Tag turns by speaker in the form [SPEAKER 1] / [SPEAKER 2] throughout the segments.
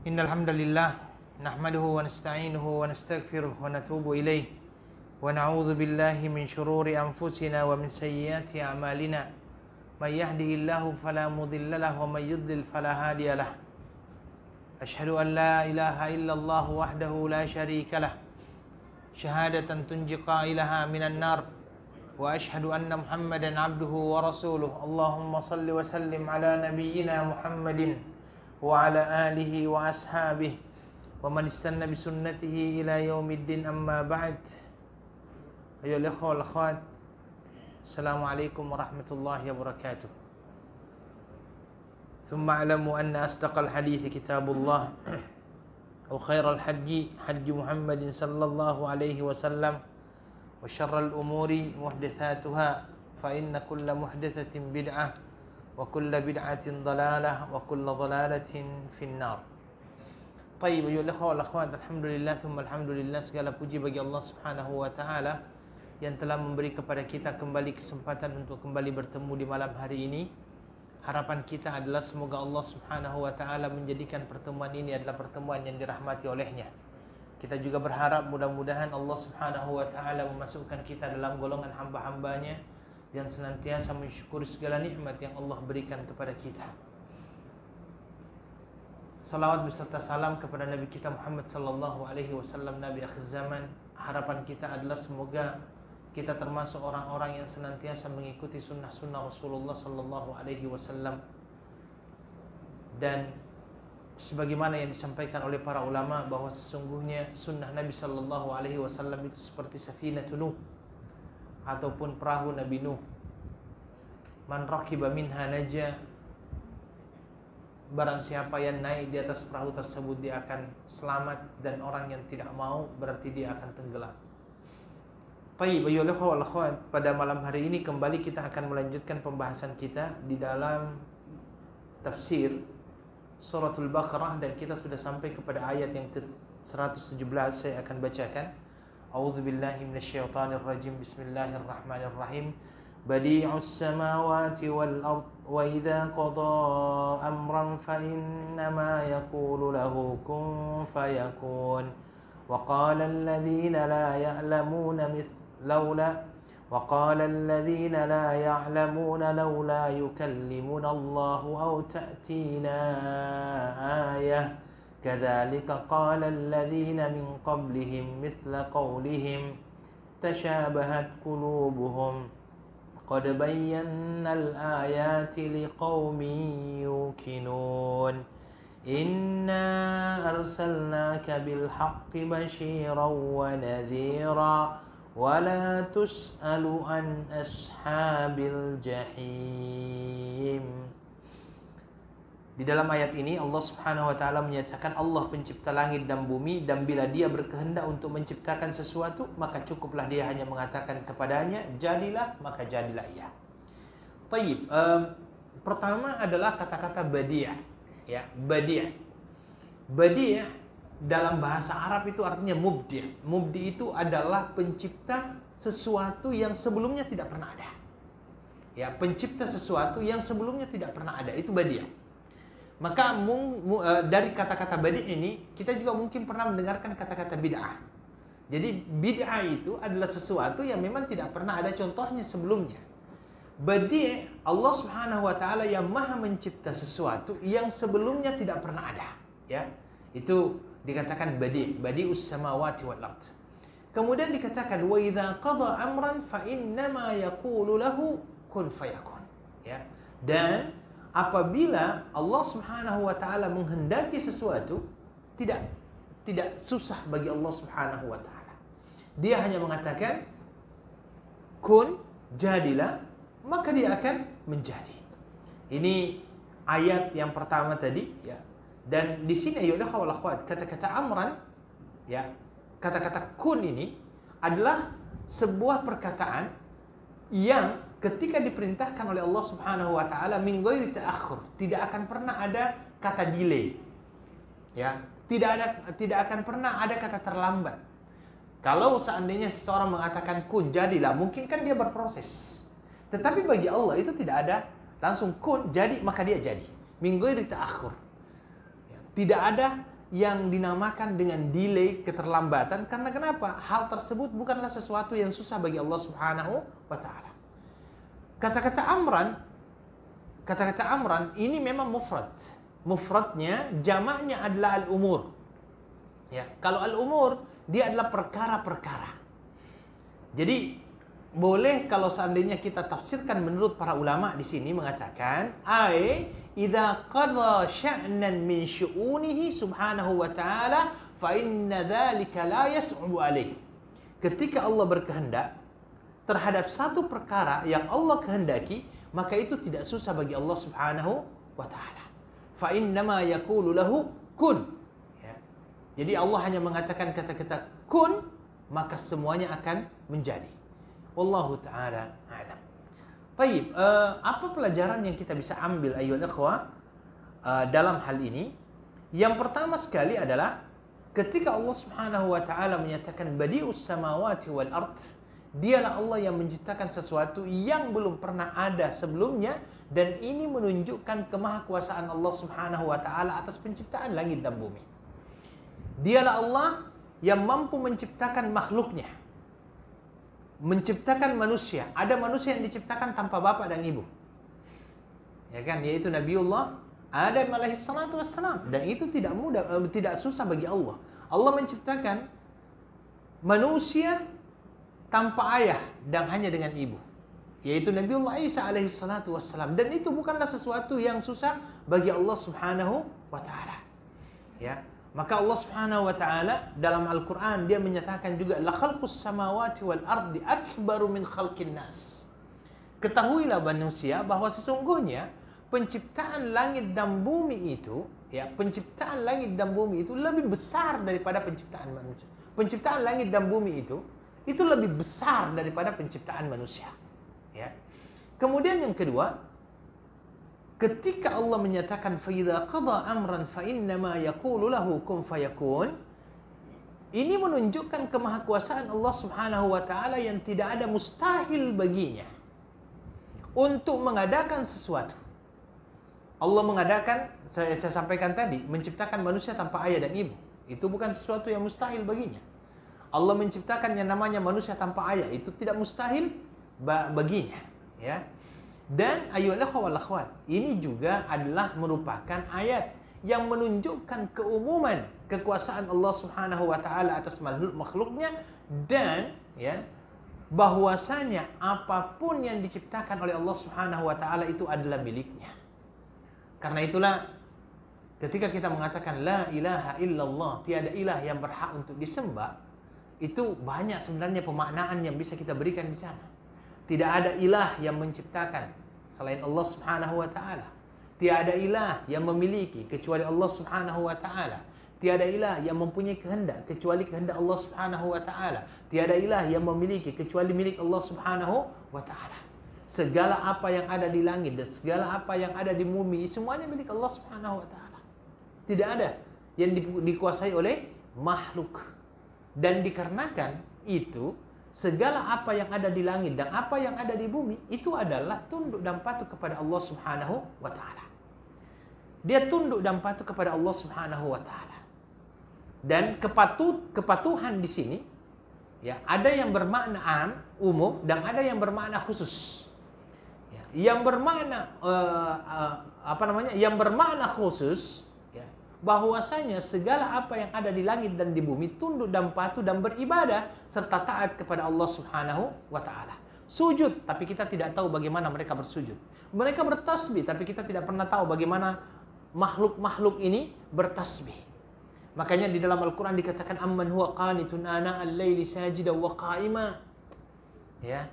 [SPEAKER 1] Innal hamdalillah nahmaduhu wa nasta'inuhu wa nastaghfiruh wa natubu ilayh wa na'udzu billahi min shururi anfusina wa min sayyiati a'malina may yahdihillahu fala mudilla lahu wa may yudlil fala hadiya lahu ashhadu an la ilaha illallah wahdahu la syarika lah syahadatan tunji qailaha minan nar wa ashhadu anna muhammadan abduhu wa rasuluh Allahumma salli wa sallim ala nabiyyina Muhammadin wa ala alihi wa ashabihi wa man istanna bi sunnatihi ila yaumiddin amma ba'd. Ayyuhal ikhwah wal akhwat, assalamualaikum warahmatullahi wabarakatuh. Thumma a'lamu anna asdaqal hadithi kitabullah wa khairal hajji hajji Muhammadin sallallahu alaihi wasallam wa syarral umuri muhdatsatuha fa inna kulla muhdatsatin bid'ah wa kulla bid'atin dalalah wa kulla dalalatin finnar. Tayyib, ayyuhal ikhwah wal akhwat, alhamdulillah thumma alhamdulillah, segala puji bagi Allah Subhanahu wa taala yang telah memberi kepada kita kembali kesempatan untuk kembali bertemu di malam hari ini. Harapan kita adalah semoga Allah Subhanahu wa taala menjadikan pertemuan ini adalah pertemuan yang dirahmati olehnya. Kita juga berharap mudah-mudahan Allah Subhanahu wa taala memasukkan kita dalam golongan hamba-hambanya yang senantiasa mensyukuri segala nikmat yang Allah berikan kepada kita. Salawat beserta salam kepada Nabi kita Muhammad sallallahu alaihi wasallam, Nabi akhir zaman. Harapan kita adalah semoga kita termasuk orang-orang yang senantiasa mengikuti sunnah-sunnah Rasulullah sallallahu alaihi wasallam. Dan sebagaimana yang disampaikan oleh para ulama bahwa sesungguhnya sunnah Nabi sallallahu alaihi wasallam itu seperti safinatun Nuh ataupun perahu Nabi Nuh. Man rakiba minha naja, barang siapa yang naik di atas perahu tersebut dia akan selamat, dan orang yang tidak mau berarti dia akan tenggelam. Tayyib, ayyuhal ikhwah wal akhwat, pada malam hari ini kembali kita akan melanjutkan pembahasan kita di dalam tafsir suratul Baqarah, dan kita sudah sampai kepada ayat yang ke-117. Saya akan bacakan. A'udzubillahi minasyaitonirrajim. Bismillahirrahmanirrahim. Badi'us samawati wal ard wa idza qada amran fa innama yaqulu lahu kun fayakun. Wa qala alladhina la ya'lamuna laula yukallimuna Allahu aw ta'tina ayah. كذلك قال الذين من قبلهم مثل قولهم تشابهت قلوبهم قد بينا الآيات لقوم يوقنون إنا أرسلناك بالحق بشيرا ونذيرا ولا تسأل عن أصحاب الجحيم. Di dalam ayat ini Allah Subhanahu wa taala menyatakan Allah pencipta langit dan bumi, dan bila dia berkehendak untuk menciptakan sesuatu maka cukuplah dia hanya mengatakan kepadanya jadilah, maka jadilah ia. Tayyib, pertama adalah kata-kata badi', ya, badi'. Badi' dalam bahasa Arab itu artinya mubdi'. Mubdi' itu adalah pencipta sesuatu yang sebelumnya tidak pernah ada. Ya, pencipta sesuatu yang sebelumnya tidak pernah ada, itu badi'. Maka dari kata-kata badi' ini kita juga mungkin pernah mendengarkan kata-kata bid'ah. Jadi bid'ah itu adalah sesuatu yang memang tidak pernah ada contohnya sebelumnya. Badi' Allah Subhanahu wa taala yang maha mencipta sesuatu yang sebelumnya tidak pernah ada, ya. Itu dikatakan badi', badi'us samawati wal ard. Kemudian dikatakan wa idza qada amran fa innama yaqulu lahu kun fayakun, ya. Dan apabila Allah Subhanahu wa taala menghendaki sesuatu, tidak susah bagi Allah Subhanahu wa taala. Dia hanya mengatakan kun, jadilah, maka dia akan menjadi. Ini ayat yang pertama tadi, ya. Dan di sini ya wal akhwat, kata-kata amran, ya, kata-kata kun ini adalah sebuah perkataan yang ketika diperintahkan oleh Allah Subhanahu wa taala min ghairi ta'akhur, tidak akan pernah ada kata delay. Ya, tidak akan pernah ada kata terlambat. Kalau seandainya seseorang mengatakan kun jadilah, mungkin kan dia berproses. Tetapi bagi Allah itu tidak ada langsung kun jadi maka dia jadi. Min ghairi ta'akhur. Ya, tidak ada yang dinamakan dengan delay, keterlambatan. Karena kenapa? Hal tersebut bukanlah sesuatu yang susah bagi Allah Subhanahu wa taala. Kata-kata amran ini memang mufrad. Mufradnya, jamaknya adalah al-umur. Ya, kalau al-umur dia adalah perkara-perkara. Jadi boleh kalau seandainya kita tafsirkan menurut para ulama di sini mengatakan idza qadha sya'nan min syu'unihi subhanahu wa ta'ala fa inna dzalika la yas'ubu alaih. Ketika Allah berkehendak terhadap satu perkara yang Allah kehendaki, maka itu tidak susah bagi Allah Subhanahu wa taala. Fa innama yaqulu lahu kun. Ya. Jadi Allah hanya mengatakan kata-kata kun, maka semuanya akan menjadi. Wallahu taala a'lam. Baik, apa pelajaran yang kita bisa ambil ayyuhal ikhwah dalam hal ini? Yang pertama sekali adalah ketika Allah Subhanahu wa taala menyatakan badi'us samawati wal ard, dialah Allah yang menciptakan sesuatu yang belum pernah ada sebelumnya, dan ini menunjukkan kemahakuasaan Allah Subhanahu wa taala atas penciptaan langit dan bumi. Dialah Allah yang mampu menciptakan makhluknya, menciptakan manusia. Ada manusia yang diciptakan tanpa bapak dan ibu, ya kan, yaitu Nabiullah Adam alaihi salatu wassalam, dan itu tidak mudah, tidak susah bagi Allah. Allah menciptakan manusia tanpa ayah dan hanya dengan ibu, yaitu Nabiullah Isa alaihi salatu wassalam, dan itu bukanlah sesuatu yang susah bagi Allah Subhanahu wa taala. Ya, maka Allah Subhanahu wa taala dalam Al-Qur'an dia menyatakan juga la khalqus samawati wal ardi akbaru min khalqin nas. Ketahuilah manusia bahwa sesungguhnya penciptaan langit dan bumi itu, ya, penciptaan langit dan bumi itu lebih besar daripada penciptaan manusia. Penciptaan langit dan bumi itu lebih besar daripada penciptaan manusia, ya. Kemudian yang kedua, ketika Allah menyatakan fa idza qada amran fa innama yaqulu lahu kun fayakun, ini menunjukkan kemahakuasaan Allah Subhanahu wa taala yang tidak ada mustahil baginya untuk mengadakan sesuatu. Allah mengadakan, saya sampaikan tadi, menciptakan manusia tanpa ayah dan ibu. Itu bukan sesuatu yang mustahil baginya. Allah menciptakan yang namanya manusia tanpa ayah, itu tidak mustahil baginya, ya. Dan ayyuhal ikhwah wal akhwat, ini juga adalah merupakan ayat yang menunjukkan keumuman kekuasaan Allah Subhanahu wa taala atas makhluknya, dan ya, bahwasanya apapun yang diciptakan oleh Allah Subhanahu wa taala itu adalah miliknya. Karena itulah ketika kita mengatakan la ilaha illallah, tiada ilah yang berhak untuk disembah, itu banyak sebenarnya pemaknaan yang bisa kita berikan di sana. Tidak ada ilah yang menciptakan selain Allah Subhanahu wa taala. Tiada ilah yang memiliki kecuali Allah Subhanahu wa taala. Tiada ilah yang mempunyai kehendak kecuali kehendak Allah Subhanahu wa taala. Tiada ilah yang memiliki kecuali milik Allah Subhanahu wa taala. Segala apa yang ada di langit dan segala apa yang ada di bumi semuanya milik Allah Subhanahu wa taala. Tidak ada yang dikuasai oleh makhluk. Dan dikarenakan itu, segala apa yang ada di langit dan apa yang ada di bumi itu adalah tunduk dan patuh kepada Allah Subhanahu wa taala. Dia tunduk dan patuh kepada Allah Subhanahu wa taala. Dan kepatuhan di sini, ya, ada yang bermakna am, umum, dan ada yang bermakna khusus. Ya, yang bermakna yang bermakna khusus, bahwasanya segala apa yang ada di langit dan di bumi tunduk dan patuh dan beribadah serta taat kepada Allah Subhanahu wa taala. Sujud, tapi kita tidak tahu bagaimana mereka bersujud. Mereka bertasbih, tapi kita tidak pernah tahu bagaimana makhluk-makhluk ini bertasbih. Makanya di dalam Al-Qur'an dikatakan amman huwa qanitun ana al-laili sajidan wa qa'ima. Ya.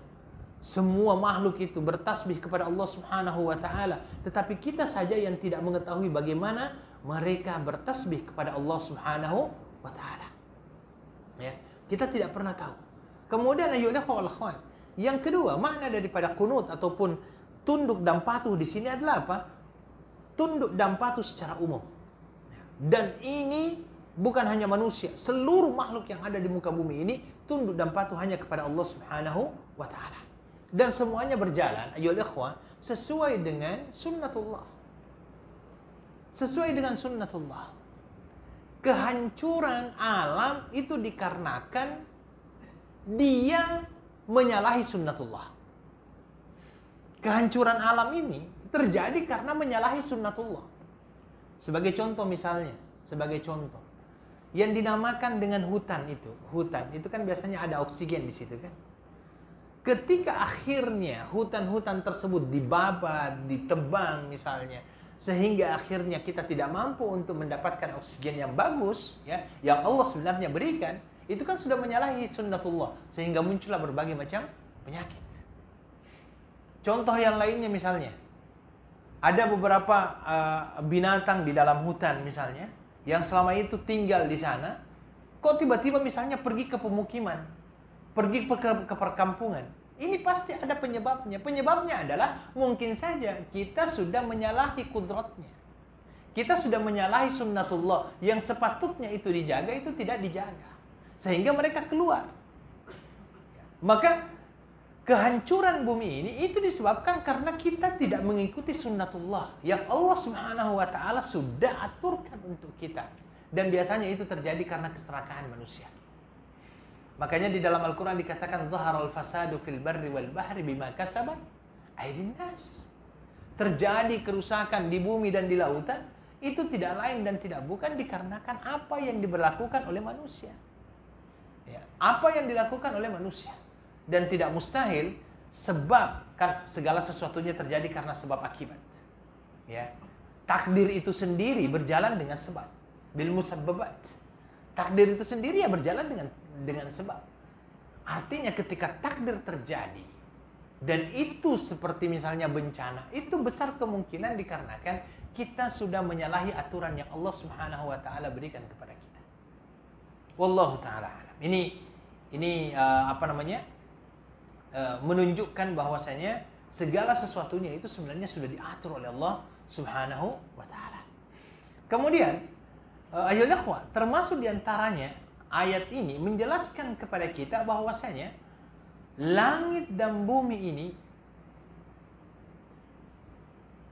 [SPEAKER 1] Semua makhluk itu bertasbih kepada Allah Subhanahu wa taala, tetapi kita saja yang tidak mengetahui bagaimana mereka bertasbih kepada Allah Subhanahu wa taala. Ya, kita tidak pernah tahu. Kemudian ayyuhal akhwat, yang kedua, makna daripada kunut ataupun tunduk dan patuh di sini adalah apa? Tunduk dan patuh secara umum. Dan ini bukan hanya manusia, seluruh makhluk yang ada di muka bumi ini tunduk dan patuh hanya kepada Allah Subhanahu wa taala. Dan semuanya berjalan ayyuhal ikhwah sesuai dengan sunnatullah. Sesuai dengan sunnatullah. kehancuran alam itu dikarenakan dia menyalahi sunnatullah. Kehancuran alam ini terjadi karena menyalahi sunnatullah. Sebagai contoh misalnya, yang dinamakan dengan hutan itu kan biasanya ada oksigen di situ kan. Ketika akhirnya hutan-hutan tersebut dibabat, ditebang misalnya, sehingga akhirnya kita tidak mampu untuk mendapatkan oksigen yang bagus, ya, yang Allah sebenarnya berikan, itu kan sudah menyalahi sunnatullah, sehingga muncullah berbagai macam penyakit. Contoh yang lainnya misalnya, ada beberapa binatang di dalam hutan misalnya, yang selama itu tinggal di sana, kok tiba-tiba misalnya pergi ke pemukiman, pergi ke perkampungan. Ini pasti ada penyebabnya. Penyebabnya adalah mungkin saja kita sudah menyalahi kudratnya. Kita sudah menyalahi sunnatullah. Yang sepatutnya itu dijaga, itu tidak dijaga. Sehingga mereka keluar. Maka kehancuran bumi ini itu disebabkan karena kita tidak mengikuti sunnatullah yang Allah Subhanahu wa taala sudah aturkan untuk kita. Dan biasanya itu terjadi karena keserakahan manusia. Makanya di dalam Al-Quran dikatakan zaharal fasadu fil barri wal bahri bima kasabat aydin nas. Terjadi kerusakan di bumi dan di lautan itu tidak lain dan tidak bukan dikarenakan apa yang diberlakukan oleh manusia. Ya, apa yang dilakukan oleh manusia. Dan tidak mustahil sebab kan segala sesuatunya terjadi karena sebab akibat. Ya. Takdir itu sendiri berjalan dengan sebab. Bil musabbabat. Takdir itu sendiri ya berjalan dengan sebab. Artinya ketika takdir terjadi dan itu seperti misalnya bencana, itu besar kemungkinan dikarenakan kita sudah menyalahi aturan yang Allah Subhanahu wa taala berikan kepada kita. Wallahu taala alam. Ini menunjukkan bahwasanya segala sesuatunya itu sebenarnya sudah diatur oleh Allah Subhanahu wa taala. Kemudian ayolah ikhwah, termasuk diantaranya ayat ini menjelaskan kepada kita bahwasanya langit dan bumi ini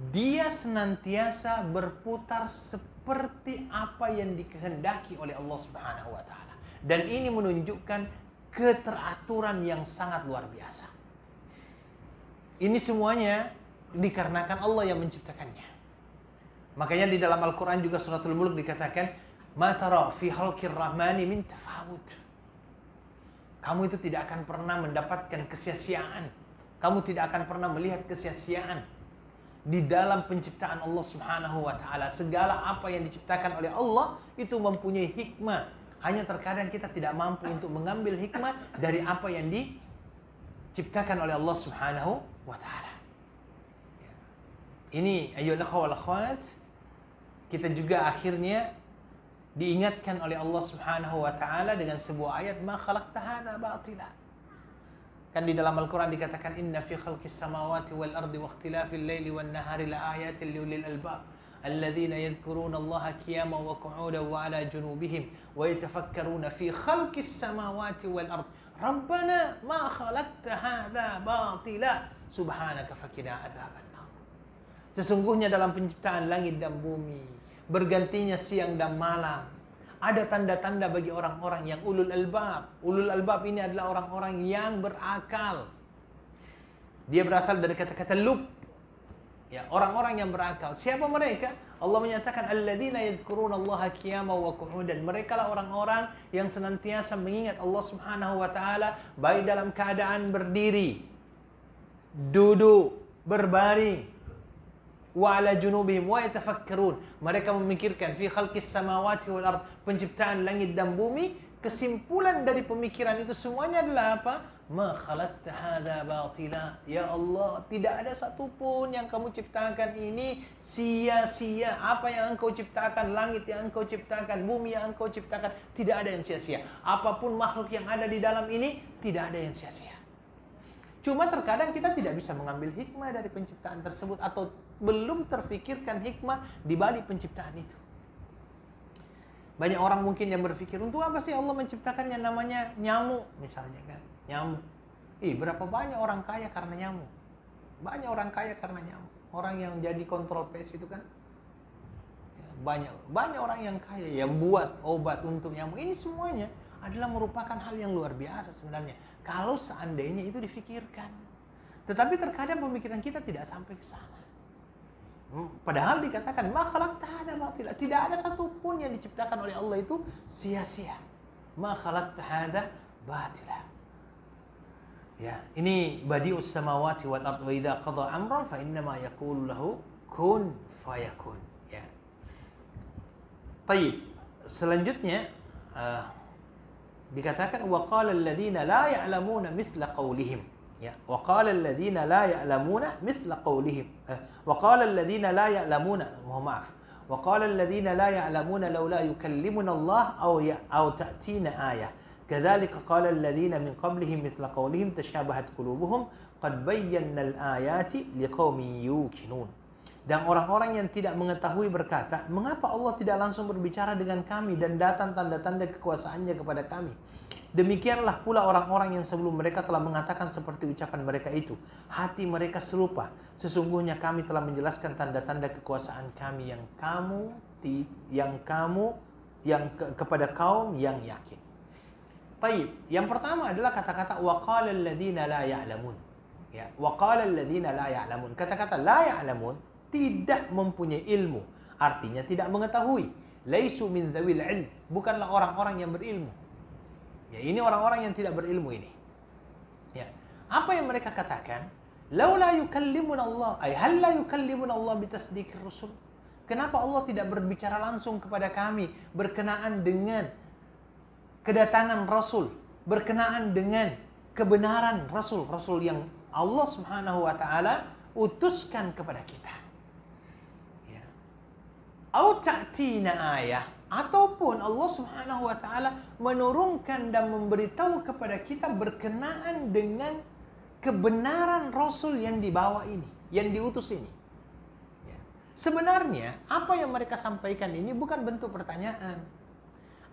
[SPEAKER 1] dia senantiasa berputar seperti apa yang dikehendaki oleh Allah Subhanahu wa taala. Dan ini menunjukkan keteraturan yang sangat luar biasa. Ini semuanya dikarenakan Allah yang menciptakannya. Makanya di dalam Al-Quran juga suratul Mulk dikatakan, "Ma tara fi khalqir rahmani min tafawut." Kamu itu tidak akan pernah mendapatkan kesia-siaan. Kamu tidak akan pernah melihat kesia-siaan di dalam penciptaan Allah Subhanahu wa taala. Segala apa yang diciptakan oleh Allah itu mempunyai hikmah. Hanya terkadang kita tidak mampu untuk mengambil hikmah dari apa yang diciptakan oleh Allah Subhanahu wa taala. Ini ayolah wal akhwat, kita juga akhirnya diingatkan oleh Allah Subhanahu wa taala dengan sebuah ayat, ma khalaqta hadza batila. Kan di dalam Al-Qur'an dikatakan, inna fi khalqis samawati wal ardi wa ikhtilafil laili wan nahari la ayatin liulil albab alladzina yadhkuruna Allaha qiyaman wa qu'udan wa 'ala junubihim wa yatafakkaruna fi khalqis samawati wal ardi rabbana ma khalaqta hadza batila subhanaka faqina adzabannar. Sesungguhnya dalam penciptaan langit dan bumi, bergantinya siang dan malam, ada tanda-tanda bagi orang-orang yang ulul albab. Ulul albab ini adalah orang-orang yang berakal. Dia berasal dari kata-kata lub. Ya, orang-orang yang berakal. Siapa mereka? Allah menyatakan alladzina yadhkuruna Allaha qiyaman wa qu'udan. Mereka lah orang-orang yang senantiasa mengingat Allah Subhanahu wa taala baik dalam keadaan berdiri, duduk, berbaring, wa 'ala junubihim wa yatafakkarun. Mereka memikirkan fi khalqis samawati wal ard, penciptaan langit dan bumi. Kesimpulan dari pemikiran itu semuanya adalah apa? Ma khalaqta hadza batila. Ya Allah, tidak ada satupun yang kamu ciptakan ini sia-sia. Apa yang engkau ciptakan, langit yang engkau ciptakan, bumi yang engkau ciptakan, tidak ada yang sia-sia. Apapun makhluk yang ada di dalam ini, tidak ada yang sia-sia. Cuma terkadang kita tidak bisa mengambil hikmah dari penciptaan tersebut atau belum terfikirkan hikmah di balik penciptaan itu. Banyak orang mungkin yang berpikir, untuk apa sih Allah menciptakan yang namanya nyamuk misalnya kan? Nyamuk. Berapa banyak orang kaya karena nyamuk. Banyak orang kaya karena nyamuk. Orang yang jadi kontrol PS itu kan banyak orang yang kaya yang buat obat untuk nyamuk. Ini semuanya adalah merupakan hal yang luar biasa sebenarnya kalau seandainya itu difikirkan. Tetapi terkadang pemikiran kita tidak sampai ke sana. Padahal dikatakan ma khalaqta hadza batila, tidak ada satupun yang diciptakan oleh Allah itu sia-sia. Ma khalaqta hadza batila. Ya, ini badi'us samawati wal ard wa idza qada amran fa innama yaqulu lahu kun fayakun. Ya. Baik, selanjutnya dikatakan wa qala alladziina la ya'lamuuna mithla qawlihim. Ya, wa qala alladziina la ya'lamuuna mithla qawlihim. Wa qala alladziina la ya'lamuuna, maaf. Wa qala alladziina la ya'lamuuna laula yukallimuna Allah aw ta'tina ayah. كذلك قال الذين من قبلهم مثل قولهم تشابهت قلوبهم قد بينا الآيات لقوم يوقنون. Dan orang-orang yang tidak mengetahui berkata, mengapa Allah tidak langsung berbicara dengan kami dan datang tanda-tanda kekuasaannya kepada kami? Demikianlah pula orang-orang yang sebelum mereka telah mengatakan seperti ucapan mereka itu. Hati mereka serupa. Sesungguhnya kami telah menjelaskan tanda-tanda kekuasaan kami kepada kaum yang yakin. Taib. Yang pertama adalah kata-kata waqala alladziina la ya'lamun. Ya, waqala alladziina la ya'lamun. Kata-kata la ya'lamun tidak mempunyai ilmu, artinya tidak mengetahui. Laisu min dzawil ilm, bukanlah orang-orang yang berilmu. Ya, ini orang-orang yang tidak berilmu ini. Ya. Apa yang mereka katakan? Laula yukallimuna Allah, ay hal la yukallimuna Allah bitasdiqir rusul. Kenapa Allah tidak berbicara langsung kepada kami berkenaan dengan kedatangan Rasul, berkenaan dengan kebenaran Rasul yang Allah Subhanahu wa taala utuskan kepada kita. Ya. Au ta'tina ayah, ataupun Allah Subhanahu wa taala menurunkan dan memberitahu kepada kita berkenaan dengan kebenaran Rasul yang dibawa ini, yang diutus ini. Ya. Sebenarnya apa yang mereka sampaikan ini bukan bentuk pertanyaan.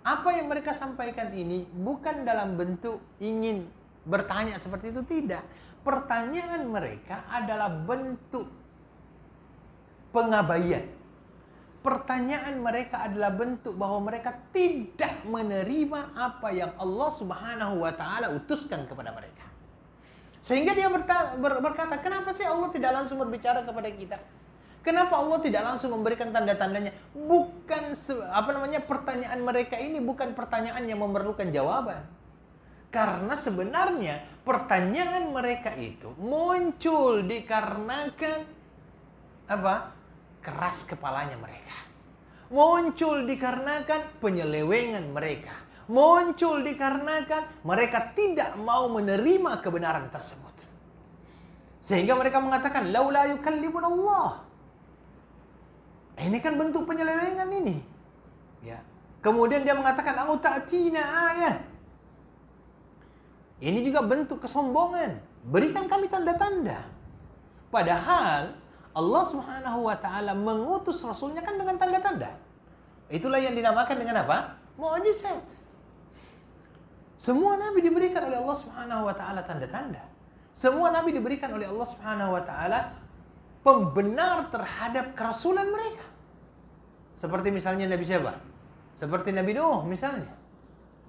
[SPEAKER 1] Apa yang mereka sampaikan ini bukan dalam bentuk ingin bertanya seperti itu, tidak. Pertanyaan mereka adalah bentuk pengabaian. Pertanyaan mereka adalah bentuk bahwa mereka tidak menerima apa yang Allah Subhanahu wa taala utuskan kepada mereka. Sehingga dia berkata, kenapa sih Allah tidak langsung berbicara kepada kita? Kenapa Allah tidak langsung memberikan tanda-tandanya? Pertanyaan mereka ini bukan pertanyaan yang memerlukan jawaban. Karena sebenarnya pertanyaan mereka itu muncul dikarenakan keras kepalanya mereka. Muncul dikarenakan penyelewengan mereka. Muncul dikarenakan mereka tidak mau menerima kebenaran tersebut. Sehingga mereka mengatakan laula yukallimuna Allah. Ini kan bentuk penyelewengan ini. Ya. Kemudian dia mengatakan au ta'tina ayah. Ini juga bentuk kesombongan. Berikan kami tanda-tanda. Padahal Allah Subhanahu wa taala mengutus rasulnya kan dengan tanda-tanda. Itulah yang dinamakan dengan apa? Mukjizat. Semua nabi diberikan oleh Allah Subhanahu wa taala tanda-tanda. Semua nabi diberikan oleh Allah Subhanahu wa taala pembenar terhadap kerasulan mereka. Seperti misalnya Nabi siapa? Seperti Nabi Nuh misalnya.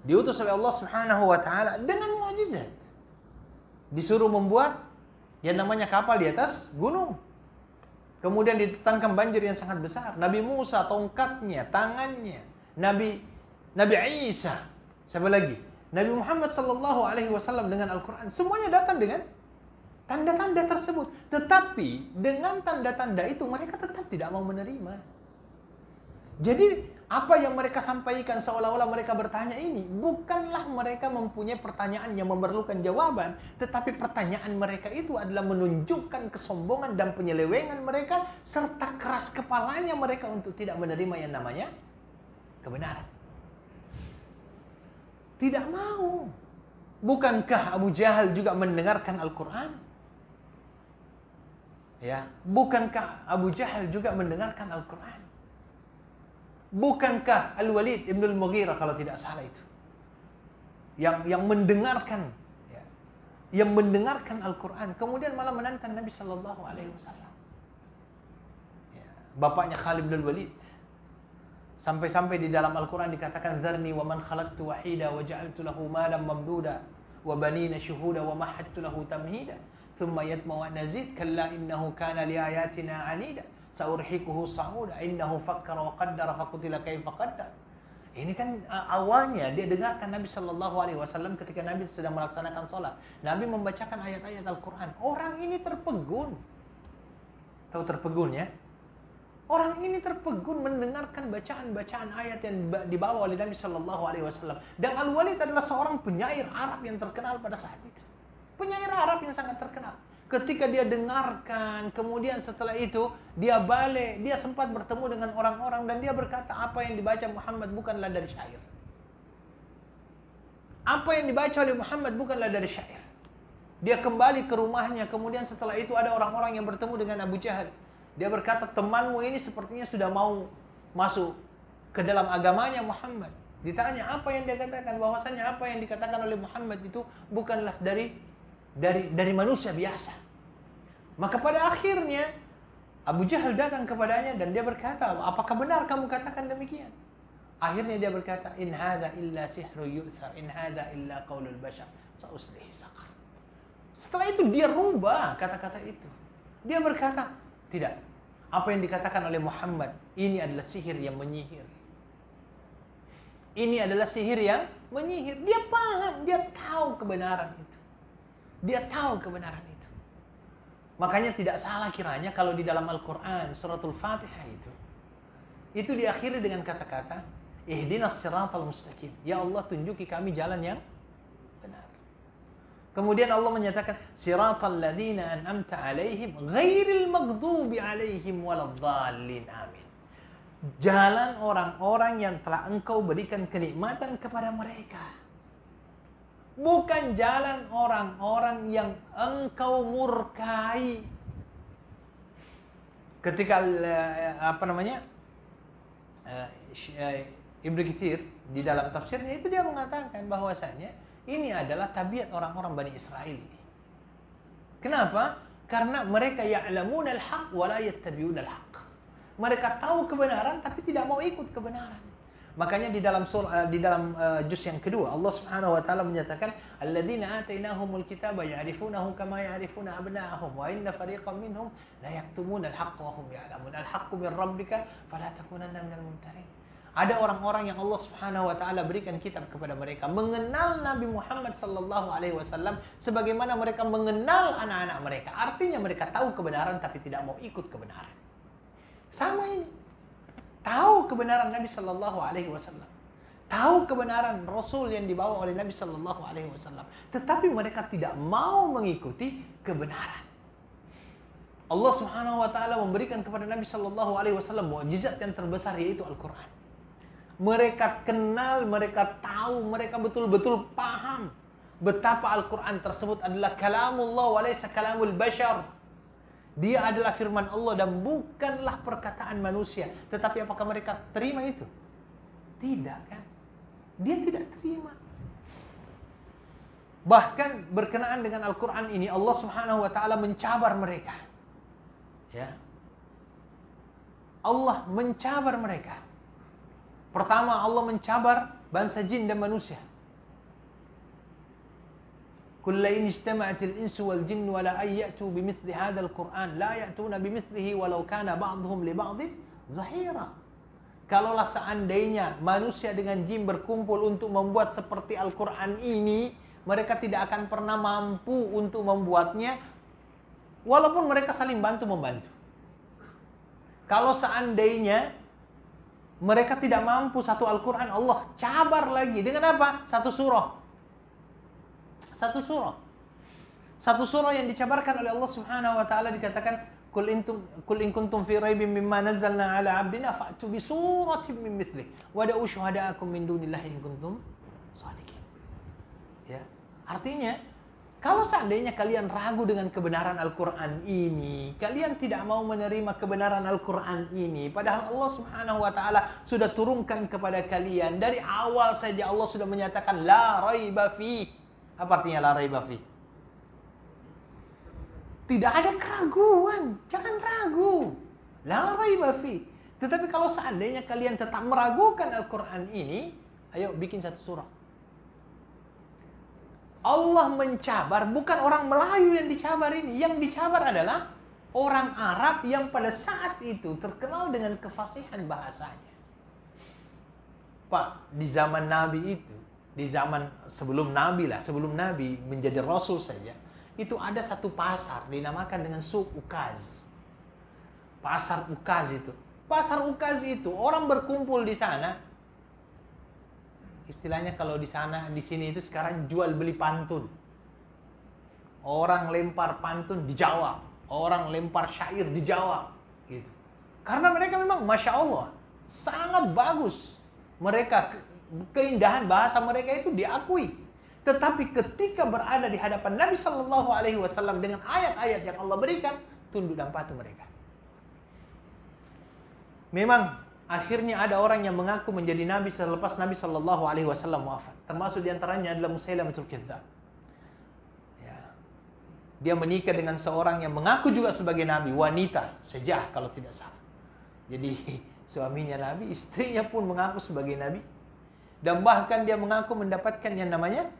[SPEAKER 1] Diutus oleh Allah Subhanahu wa taala dengan mukjizat. Disuruh membuat yang namanya kapal di atas gunung. Kemudian ditangkap banjir yang sangat besar. Nabi Musa tongkatnya, tangannya. Nabi Isa, siapa lagi? Nabi Muhammad sallallahu alaihi wasallam dengan Al-Qur'an. Semuanya datang dengan tanda-tanda tersebut. Tetapi dengan tanda-tanda itu mereka tetap tidak mau menerima. Jadi apa yang mereka sampaikan seolah-olah mereka bertanya ini bukanlah mereka mempunyai pertanyaan yang memerlukan jawaban, tetapi pertanyaan mereka itu adalah menunjukkan kesombongan dan penyelewengan mereka serta keras kepalanya mereka untuk tidak menerima yang namanya kebenaran. Tidak mau. Bukankah Abu Jahal juga mendengarkan Al-Quran? Ya, bukankah Abu Jahal juga mendengarkan Al-Quran? Bukankah Al-Walid Ibn Al-Mughirah kalau tidak salah itu yang mendengarkan ya, yang mendengarkan Al-Quran kemudian malah menantang Nabi Sallallahu Alaihi Wasallam. Ya, bapaknya Khalid bin Walid Sampai-sampai di dalam Al-Quran dikatakan Zarni wa man khalaqtu wahida wa ja'altu lahu malam mamduda wa banina syuhuda wa mahattu lahu tamhida thumma yatma'u an nazid kalla innahu kana li ayatina anida saurhiquhu sa'uda innahu fakkara wa qaddara faqutila kaifa qaddar. Ini kan awalnya dia dengarkan Nabi Shallallahu Alaihi Wasallam ketika Nabi sedang melaksanakan sholat. Nabi membacakan ayat-ayat Al-Quran. Orang ini terpegun. Tahu terpegun ya? Orang ini terpegun mendengarkan bacaan-bacaan ayat yang dibawa oleh Nabi Shallallahu Alaihi Wasallam. Dan Al-Walid adalah seorang penyair Arab yang terkenal pada saat itu. Penyair Arab yang sangat terkenal. Ketika dia dengarkan, kemudian setelah itu dia balik, dia sempat bertemu dengan orang-orang dan dia berkata apa yang dibaca Muhammad bukanlah dari syair. Apa yang dibaca oleh Muhammad bukanlah dari syair. Dia kembali ke rumahnya, kemudian setelah itu ada orang-orang yang bertemu dengan Abu Jahal. Dia berkata, temanmu ini sepertinya sudah mau masuk ke dalam agamanya Muhammad. Ditanya apa yang dia katakan, bahwasanya apa yang dikatakan oleh Muhammad itu bukanlah dari manusia biasa. Maka pada akhirnya Abu Jahal datang kepadanya dan dia berkata, apakah benar kamu katakan demikian? Akhirnya dia berkata, in hadza illa sihru yu'thar, in hadza illa qaulul bashar, sauslihi saqar. Setelah itu dia rubah kata-kata itu. Dia berkata, tidak. Apa yang dikatakan oleh Muhammad ini adalah sihir yang menyihir. Ini adalah sihir yang menyihir. Dia paham, dia tahu kebenaran itu. Dia tahu kebenaran itu. Makanya tidak salah kiranya kalau di dalam Al-Quran suratul Fatihah itu diakhiri dengan kata-kata ihdinas siratal mustaqim. Ya Allah, tunjuki kami jalan yang benar. Kemudian Allah menyatakan siratal ladzina an'amta alaihim ghairil maghdubi alaihim waladdallin amin. Jalan orang-orang yang telah engkau berikan kenikmatan kepada mereka. Bukan jalan orang-orang yang engkau murkai. Ketika Ibnu Katsir di dalam tafsirnya itu dia mengatakan bahwasanya ini adalah tabiat orang-orang Bani Israel ini. Kenapa? Karena mereka ya'lamuna al-haq wa la yattabi'una al-haq. Mereka tahu kebenaran tapi tidak mau ikut kebenaran. Makanya di dalam juz yang kedua Allah Subhanahu wa taala menyatakan alladzina atainahumul kitaba ya'rifunahu kama ya'rifuna abna'ahum wa inna fariqan minhum la yaktumuna al-haqqa wa hum ya'lamun al-haqqu min rabbika fala takunanna minal mumtarin. Ada orang-orang yang Allah Subhanahu wa taala berikan kitab kepada mereka, mengenal Nabi Muhammad sallallahu alaihi wasallam sebagaimana mereka mengenal anak-anak mereka. Artinya mereka tahu kebenaran tapi tidak mau ikut kebenaran. Sama ini. Tahu kebenaran Nabi Sallallahu Alaihi Wasallam, tahu kebenaran Rasul yang dibawa oleh Nabi Sallallahu Alaihi Wasallam, tetapi mereka tidak mau mengikuti kebenaran. Allah Subhanahu Wa Taala memberikan kepada Nabi Sallallahu Alaihi Wasallam mukjizat yang terbesar yaitu Al-Quran. Mereka kenal, mereka tahu, mereka betul-betul paham betapa Al-Quran tersebut adalah kalamullah wa laysa kalamul bashar. Dia adalah firman Allah dan bukanlah perkataan manusia. Tetapi apakah mereka terima itu? Tidak kan? Dia tidak terima. Bahkan berkenaan dengan Al-Quran ini Allah Subhanahu wa taala mencabar mereka. Ya. Allah mencabar mereka. Pertama Allah mencabar bangsa jin dan manusia. قل إن اجتمعت الإنس والجن ولا أن يأتوا بمثل هذا القرآن لا يأتون بمثله ولو كان بعضهم لبعض ظهيرا. Kalaulah seandainya manusia dengan jin berkumpul untuk membuat seperti Al-Quran ini, mereka tidak akan pernah mampu untuk membuatnya walaupun mereka saling bantu-membantu. Kalau seandainya mereka tidak mampu satu Al-Quran, Allah cabar lagi dengan apa? Satu surah. Satu surah yang dicabarkan oleh Allah Subhanahu wa taala dikatakan qul in kuntum fi raibin mimma nazzalna ala 'abdina fa'tu bi suratin min mithlihi wa da'u syuhada'akum min dunillahi in kuntum shadiqin. Ya. Artinya kalau seandainya kalian ragu dengan kebenaran Al-Quran ini, kalian tidak mau menerima kebenaran Al-Quran ini, padahal Allah Subhanahu wa taala sudah turunkan kepada kalian dari awal saja Allah sudah menyatakan la raiba fi. Apa artinya la raiba fi? Tidak ada keraguan. Jangan ragu. La raiba fi. Tetapi kalau seandainya kalian tetap meragukan Al-Quran ini, ayo bikin satu surah. Allah mencabar, bukan orang Melayu yang dicabar ini. Yang dicabar adalah orang Arab yang pada saat itu terkenal dengan kefasihan bahasanya. Pak, di zaman Nabi itu, di zaman sebelum Nabi lah, sebelum Nabi menjadi Rasul saja, itu ada satu pasar dinamakan dengan Suq Ukaz. Pasar Ukaz itu. Pasar Ukaz itu orang berkumpul di sana. Istilahnya kalau di sana, di sini itu sekarang jual beli pantun. Orang lempar pantun dijawab, orang lempar syair dijawab, gitu. Karena mereka memang masya Allah sangat bagus. Mereka keindahan bahasa mereka itu diakui. Tetapi ketika berada di hadapan Nabi Shallallahu Alaihi Wasallam dengan ayat-ayat yang Allah berikan, tunduk dan patuh mereka. Memang akhirnya ada orang yang mengaku menjadi nabi selepas Nabi Shallallahu Alaihi Wasallam wafat. Termasuk diantaranya adalah Musailamatul Kadzdzab. Ya. Dia menikah dengan seorang yang mengaku juga sebagai nabi, wanita, Sejah kalau tidak salah. Jadi suaminya nabi, istrinya pun mengaku sebagai nabi. Dan bahkan dia mengaku mendapatkan yang namanya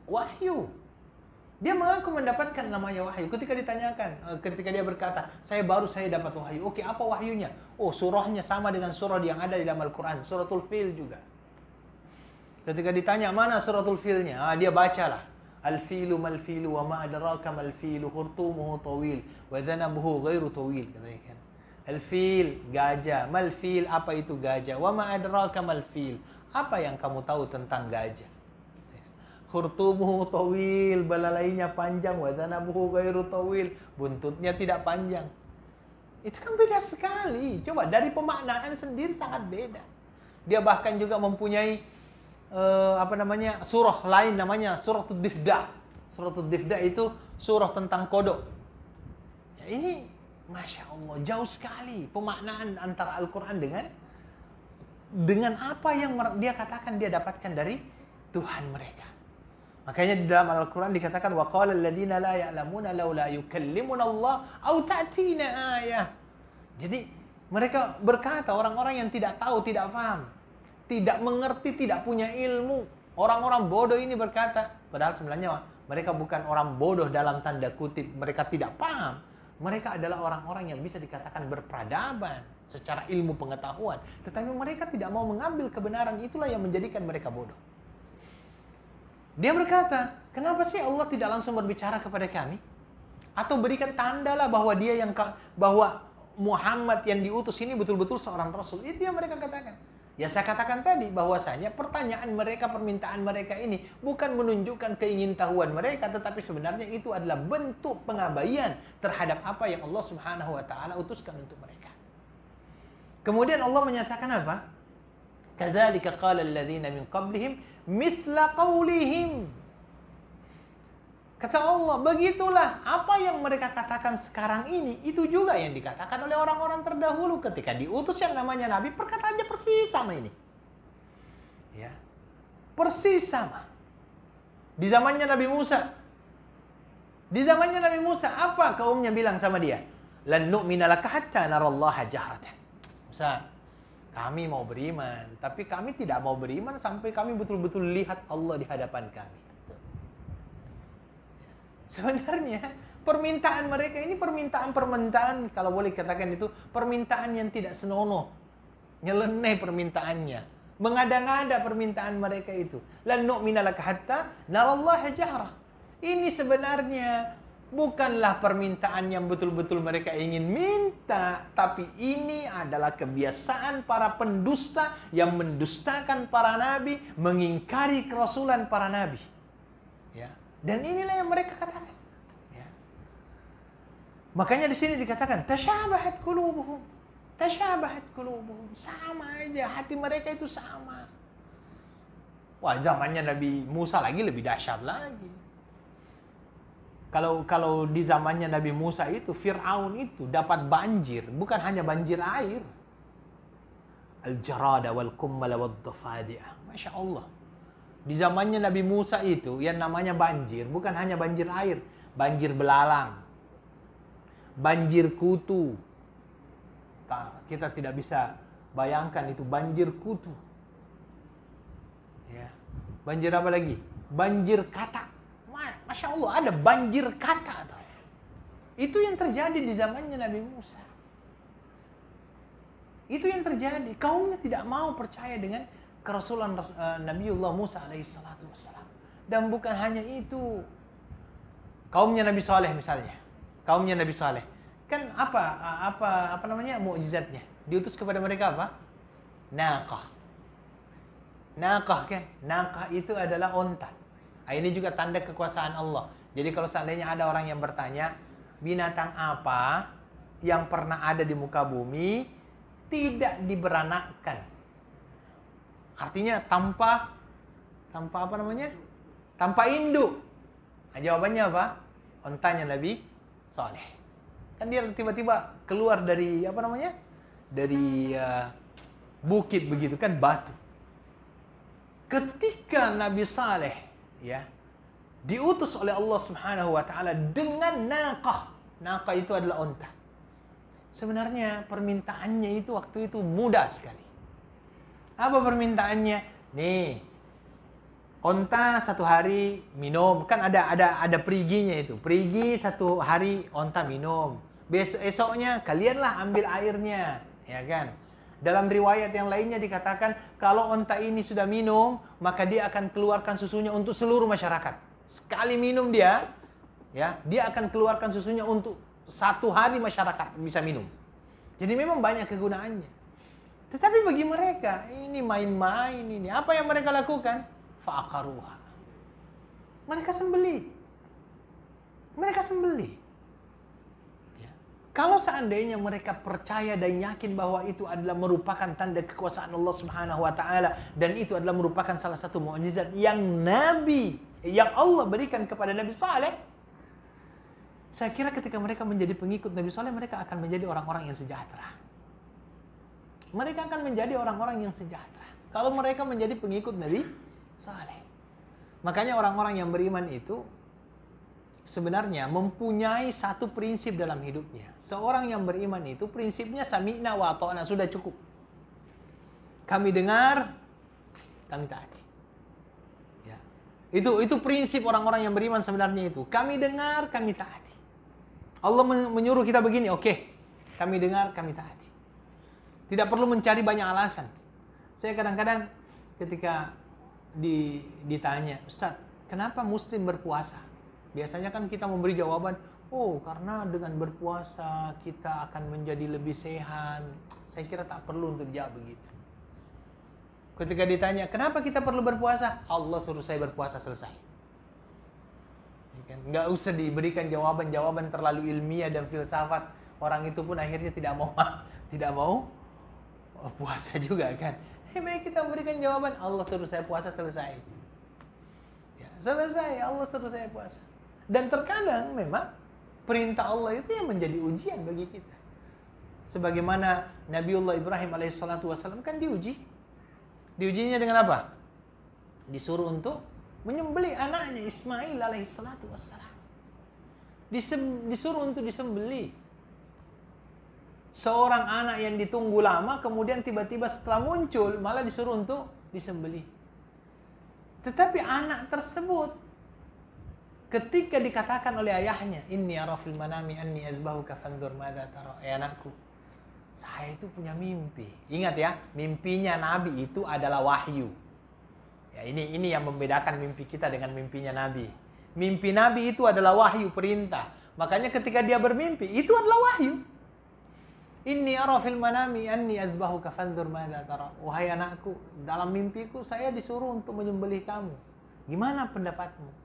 [SPEAKER 1] wahyu. Dia mengaku mendapatkan namanya wahyu. Ketika ditanyakan, ketika dia berkata, saya dapat wahyu. Oke, apa wahyunya? Oh, surahnya sama dengan surah yang ada di dalam Al-Quran. Suratul Fil juga. Ketika ditanya, mana suratul Filnya? Dia bacalah. Al-filu mal-filu wa ma adraka mal-filu hurtumuhu tawil wa dhanabuhu ghairu tawil. Al-fil, gajah. Mal-fil, apa itu gajah? Wa ma adraka mal-fil. Apa yang kamu tahu tentang gajah? Khurtumuhu tawil, belalainya panjang, wa dhanabuhu ghairu tawil, buntutnya tidak panjang. Itu kan beda sekali. Coba dari pemaknaan sendiri sangat beda. Dia bahkan juga mempunyai surah lain namanya Suratul Difda. Suratul Difda itu surah tentang kodok. Ya, ini masya Allah jauh sekali pemaknaan antara Al-Quran dengan apa yang dia katakan dia dapatkan dari Tuhan mereka. Makanya di dalam Al-Quran dikatakan وَقَالَ الَّذِينَ لَا يَعْلَمُونَ لَوْلَا يُكَلِّمُنَ اللَّهُ أَوْ تَأْتِينَ آيَةٌ. Jadi mereka berkata, orang-orang yang tidak tahu, tidak paham, tidak mengerti, tidak punya ilmu, orang-orang bodoh ini berkata, padahal sebenarnya mereka bukan orang bodoh dalam tanda kutip, mereka tidak paham. Mereka adalah orang-orang yang bisa dikatakan berperadaban secara ilmu pengetahuan, tetapi mereka tidak mau mengambil kebenaran, itulah yang menjadikan mereka bodoh. Dia berkata, kenapa sih Allah tidak langsung berbicara kepada kami? Atau berikan tanda lah bahwa bahwa Muhammad yang diutus ini betul-betul seorang Rasul. Itu yang mereka katakan. Ya saya katakan tadi bahwasanya pertanyaan mereka, permintaan mereka ini bukan menunjukkan keingintahuan mereka, tetapi sebenarnya itu adalah bentuk pengabaian terhadap apa yang Allah Subhanahu wa taala utuskan untuk mereka. Kemudian Allah menyatakan apa? Kadzalika qala alladziina min qablihim mithla qaulihim. Kata Allah, begitulah apa yang mereka katakan sekarang ini, itu juga yang dikatakan oleh orang-orang terdahulu ketika diutus yang namanya Nabi, perkataannya persis sama ini. Ya. Persis sama. Di zamannya Nabi Musa. Di zamannya Nabi Musa, apa kaumnya bilang sama dia? Lan nu'mina laka hatta narallaha jahratan. Musa, kami mau beriman, tapi kami tidak mau beriman sampai kami betul-betul lihat Allah di hadapan kami. Sebenarnya permintaan mereka ini permintaan, kalau boleh katakan itu permintaan yang tidak senonoh, nyeleneh permintaannya, mengada-ngada permintaan mereka itu. Lan nu'mina laka hatta narallaha jahra. Ini sebenarnya bukanlah permintaan yang betul-betul mereka ingin minta, tapi ini adalah kebiasaan para pendusta yang mendustakan para nabi, mengingkari kerasulan para nabi. Ya. Dan inilah yang mereka katakan. Ya. Makanya di sini dikatakan tasyabahat qulubuhum. Tasyabahat qulubuhum. Sama aja, hati mereka itu sama. Wah, zamannya Nabi Musa lagi lebih dahsyat lagi. Kalau di zamannya Nabi Musa itu, Fir'aun itu dapat banjir, bukan hanya banjir air. Al-jarada wal-kummala wad-dafadi'ah. Masya Allah. Di zamannya Nabi Musa itu, yang namanya banjir, bukan hanya banjir air, banjir belalang, banjir kutu. kita tidak bisa bayangkan itu banjir kutu. Ya. Banjir apa lagi? Banjir kata. Masya Allah, ada banjir kata. Itu yang terjadi di zamannya Nabi Musa. Itu yang terjadi. Kaumnya tidak mau percaya dengan kerasulan Nabiullah Musa alaihissalatu wassalam. Dan bukan hanya itu. Kaumnya Nabi Saleh misalnya. Kaumnya Nabi Saleh. Kan apa namanya mukjizatnya? Diutus kepada mereka apa? Naqah. Naqah kan? Naqah itu adalah onta. Ini juga tanda kekuasaan Allah. Jadi kalau seandainya ada orang yang bertanya, binatang apa yang pernah ada di muka bumi tidak diberanakkan? Artinya tanpa apa namanya? Tanpa induk. Nah, jawabannya apa? Ontanya Nabi Saleh. Kan dia tiba-tiba keluar dari apa namanya? Dari bukit begitu kan, batu. Ketika Nabi Saleh ya diutus oleh Allah Subhanahu wa taala dengan naqah. Naqah itu adalah onta. Sebenarnya permintaannya itu waktu itu mudah sekali. Apa permintaannya? Nih, onta satu hari minum, kan ada periginya itu. Perigi satu hari onta minum. Esoknya kalianlah ambil airnya, ya kan? Dalam riwayat yang lainnya dikatakan kalau onta ini sudah minum, maka dia akan keluarkan susunya untuk seluruh masyarakat. Sekali minum dia, ya, dia akan keluarkan susunya untuk satu hari masyarakat bisa minum. Jadi memang banyak kegunaannya. Tetapi bagi mereka ini main-main ini. Apa yang mereka lakukan? Fa'aqaruha. Mereka sembelih. Mereka sembelih. Kalau seandainya mereka percaya dan yakin bahwa itu adalah merupakan tanda kekuasaan Allah Subhanahu wa taala dan itu adalah merupakan salah satu mukjizat yang Allah berikan kepada Nabi Saleh, saya kira ketika mereka menjadi pengikut Nabi Saleh, mereka akan menjadi orang-orang yang sejahtera. Mereka akan menjadi orang-orang yang sejahtera kalau mereka menjadi pengikut Nabi Saleh. Makanya orang-orang yang beriman itu sebenarnya mempunyai satu prinsip dalam hidupnya. Seorang yang beriman itu prinsipnya sami'na wa ata'na, sudah cukup. Kami dengar, kami taati. Ya. Itu prinsip orang-orang yang beriman sebenarnya itu. Kami dengar, kami taati. Allah menyuruh kita begini, oke. Kami dengar, kami taati. Tidak perlu mencari banyak alasan. Saya kadang-kadang ketika ditanya, Ustaz, kenapa Muslim berpuasa? Biasanya kan kita memberi jawaban, oh karena dengan berpuasa kita akan menjadi lebih sehat. Saya kira tak perlu untuk jawab begitu. Ketika ditanya, kenapa kita perlu berpuasa? Allah suruh saya berpuasa, selesai. Nggak usah diberikan jawaban-jawaban terlalu ilmiah dan filsafat. Orang itu pun akhirnya tidak mau puasa juga kan. Baik kita memberikan jawaban, Allah suruh saya puasa, selesai. Ya, selesai, Allah suruh saya puasa. Dan terkadang memang perintah Allah itu yang menjadi ujian bagi kita. Sebagaimana Nabiullah Ibrahim alaihissalatu wassalam kan diuji. Diujinya dengan apa? Disuruh untuk menyembelih anaknya Ismail alaihissalatu wassalam. Disuruh untuk disembelih. Seorang anak yang ditunggu lama kemudian tiba-tiba setelah muncul malah disuruh untuk disembelih. Tetapi anak tersebut ketika dikatakan oleh ayahnya, inni ara fil manami anni azbahuka fanzur madza tara. Anakku, saya itu punya mimpi. Ingat ya, mimpinya Nabi itu adalah wahyu. Ya, ini yang membedakan mimpi kita dengan mimpinya Nabi. Mimpi Nabi itu adalah wahyu, perintah. Makanya ketika dia bermimpi, itu adalah wahyu. Inni ara fil manami anni azbahuka fanzur madza tara. Wahai anakku, dalam mimpiku saya disuruh untuk menyembelih kamu. Gimana pendapatmu?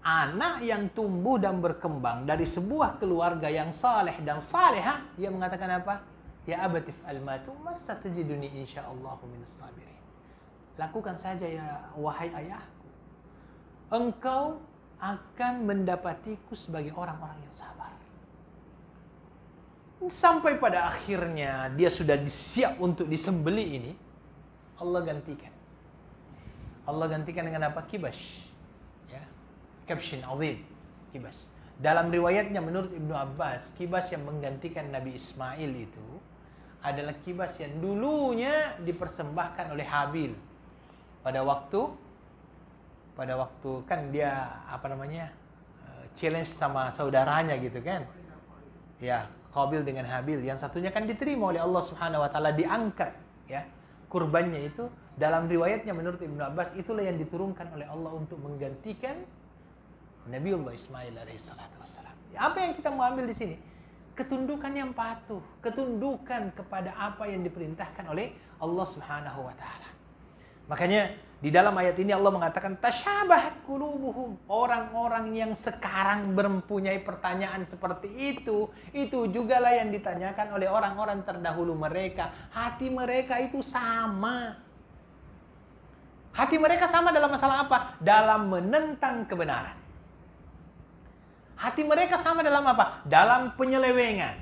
[SPEAKER 1] Anak yang tumbuh dan berkembang dari sebuah keluarga yang saleh dan salehah, dia mengatakan apa? Ya abatif al-matu marsatajiduni insyaallahu minas sabirin. Lakukan saja ya wahai ayahku. Engkau akan mendapatiku sebagai orang-orang yang sabar. Sampai pada akhirnya dia sudah siap untuk disembelih ini, Allah gantikan. Allah gantikan dengan apa? Kibash. Kabshin azim, kibas. Dalam riwayatnya menurut Ibnu Abbas, kibas yang menggantikan Nabi Ismail itu adalah kibas yang dulunya dipersembahkan oleh Habil pada waktu kan dia challenge sama saudaranya gitu kan. Ya, Qabil dengan Habil, yang satunya kan diterima oleh Allah Subhanahu wa taala, diangkat ya. Kurbannya itu dalam riwayatnya menurut Ibnu Abbas itulah yang diturunkan oleh Allah untuk menggantikan Nabiullah Ismail alaihissalatu wassalam. Ya, apa yang kita mau ambil di sini? Ketundukan yang patuh, ketundukan kepada apa yang diperintahkan oleh Allah Subhanahu wa taala. Makanya di dalam ayat ini Allah mengatakan tasyabahat qulubuhum. Orang-orang yang sekarang mempunyai pertanyaan seperti itu jugalah yang ditanyakan oleh orang-orang terdahulu mereka. Hati mereka itu sama. Hati mereka sama dalam masalah apa? Dalam menentang kebenaran. Hati mereka sama dalam apa? Dalam penyelewengan.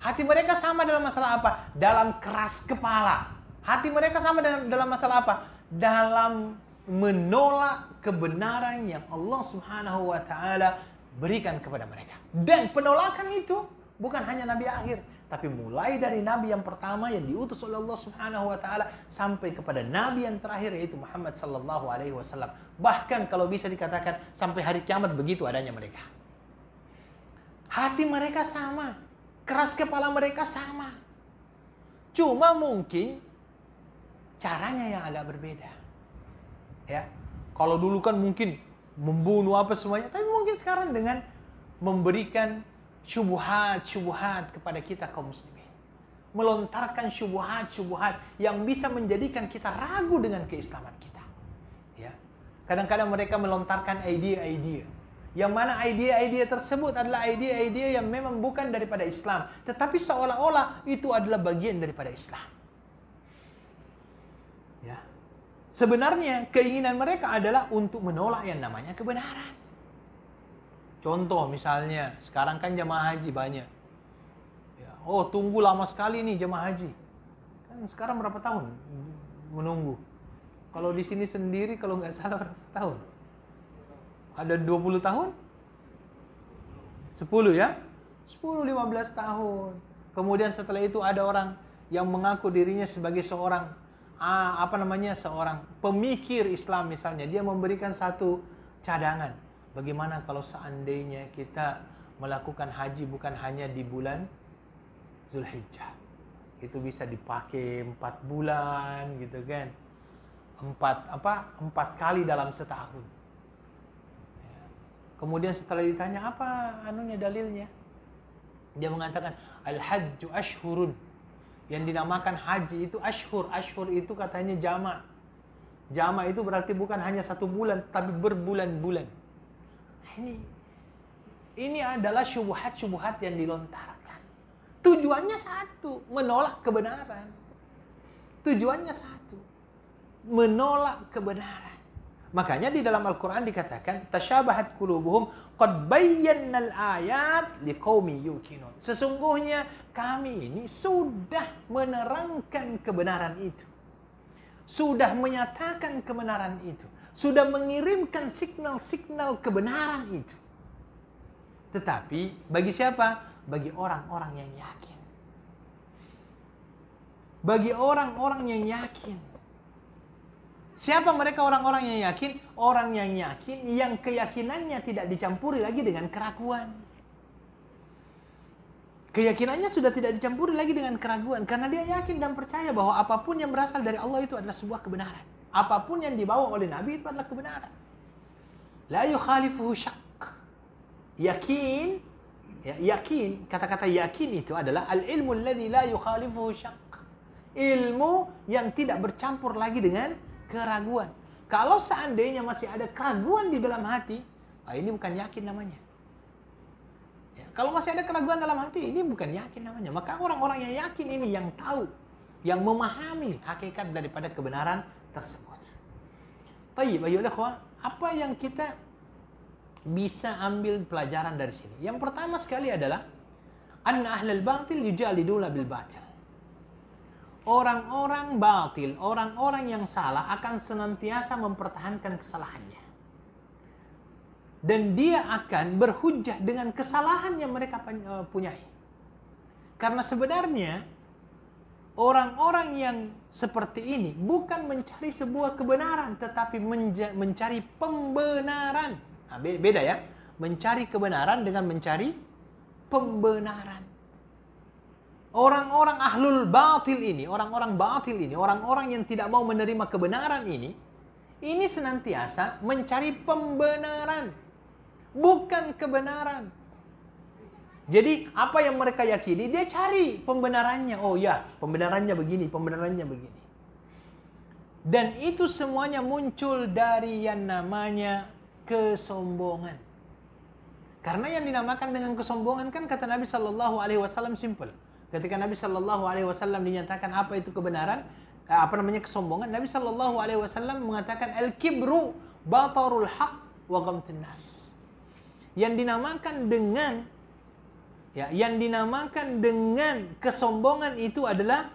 [SPEAKER 1] Hati mereka sama dalam masalah apa? Dalam keras kepala. Hati mereka sama dalam masalah apa? Dalam menolak kebenaran yang Allah Subhanahu wa taala berikan kepada mereka. Dan penolakan itu bukan hanya nabi akhir, tapi mulai dari nabi yang pertama yang diutus oleh Allah Subhanahu wa taala sampai kepada nabi yang terakhir yaitu Muhammad sallallahu alaihi wasallam. Bahkan kalau bisa dikatakan sampai hari kiamat begitu adanya mereka. Hati mereka sama, keras kepala mereka sama. Cuma mungkin caranya yang agak berbeda. Ya. Kalau dulu kan mungkin membunuh apa semuanya, tapi mungkin sekarang dengan memberikan syubhat-syubhat kepada kita kaum muslimin. Melontarkan syubhat-syubhat yang bisa menjadikan kita ragu dengan keislaman kita. Ya. Kadang-kadang mereka melontarkan ide-ide yang mana ide-ide tersebut adalah ide-ide yang memang bukan daripada Islam, tetapi seolah-olah itu adalah bagian daripada Islam. Ya. Sebenarnya keinginan mereka adalah untuk menolak yang namanya kebenaran. Contoh misalnya, sekarang kan jamaah haji banyak. Ya. Oh, tunggu lama sekali nih jamaah haji. Kan sekarang berapa tahun menunggu? Kalau di sini sendiri kalau nggak salah berapa tahun? Ada 20 tahun? 10 ya? 10-15 tahun. Kemudian setelah itu ada orang yang mengaku dirinya sebagai seorang seorang pemikir Islam misalnya. Dia memberikan satu cadangan. Bagaimana kalau seandainya kita melakukan haji bukan hanya di bulan Zulhijjah. Itu bisa dipakai 4 bulan gitu kan. 4 kali dalam setahun. Kemudian setelah ditanya apa dalilnya, dia mengatakan al-hajju ashhurun. Yang dinamakan haji itu ashhur. Ashhur itu katanya jama'. Jama' itu berarti bukan hanya 1 bulan, tapi berbulan-bulan. Ini adalah syubhat-syubhat yang dilontarkan. Tujuannya satu, menolak kebenaran. Tujuannya satu, menolak kebenaran. Makanya di dalam Al-Quran dikatakan tasyabahat qulubuhum qad bayyannal ayat liqaumi yuqinun. Sesungguhnya kami ini sudah menerangkan kebenaran itu. Sudah menyatakan kebenaran itu. Sudah mengirimkan signal-signal kebenaran itu. Tetapi bagi siapa? Bagi orang-orang yang yakin. Bagi orang-orang yang yakin. Siapa mereka orang-orang yang yakin? Orang yang yakin yang keyakinannya tidak dicampuri lagi dengan keraguan. Keyakinannya sudah tidak dicampuri lagi dengan keraguan. Karena dia yakin dan percaya bahwa apapun yang berasal dari Allah itu adalah sebuah kebenaran. Apapun yang dibawa oleh Nabi itu adalah kebenaran. La yukhalifuhu syak. Yakin, yakin, kata-kata yakin itu adalah al-ilmu alladhi la yukhalifuhu syak. Ilmu yang tidak bercampur lagi dengan keraguan. Kalau seandainya masih ada keraguan di dalam hati, ini bukan yakin namanya. Ya, kalau masih ada keraguan dalam hati, ini bukan yakin namanya. Maka orang-orang yang yakin ini yang tahu, yang memahami hakikat daripada kebenaran tersebut. Tayyib, ayolah ikhwah, apa yang kita bisa ambil pelajaran dari sini? Yang pertama sekali adalah anna ahlal batil yujaliduna bil batil. Orang-orang batil, orang-orang yang salah akan senantiasa mempertahankan kesalahannya. Dan dia akan berhujjah dengan kesalahan yang mereka punyai. Karena sebenarnya orang-orang yang seperti ini bukan mencari sebuah kebenaran, tetapi mencari pembenaran. Nah, beda ya, mencari kebenaran dengan mencari pembenaran. Orang-orang ahlul batil ini, orang-orang batil ini, orang-orang yang tidak mau menerima kebenaran ini senantiasa mencari pembenaran, bukan kebenaran. Jadi apa yang mereka yakini, dia cari pembenarannya. Oh ya, pembenarannya begini, pembenarannya begini. Dan itu semuanya muncul dari yang namanya kesombongan. Karena yang dinamakan dengan kesombongan kan kata Nabi Shallallahu Alaihi Wasallam simple. Ketika Nabi Shallallahu Alaihi Wasallam dinyatakan apa itu kebenaran, kesombongan, Nabi Shallallahu Alaihi Wasallam mengatakan al-kibru batarul haq wa ghamtun nas. Yang dinamakan dengan kesombongan itu adalah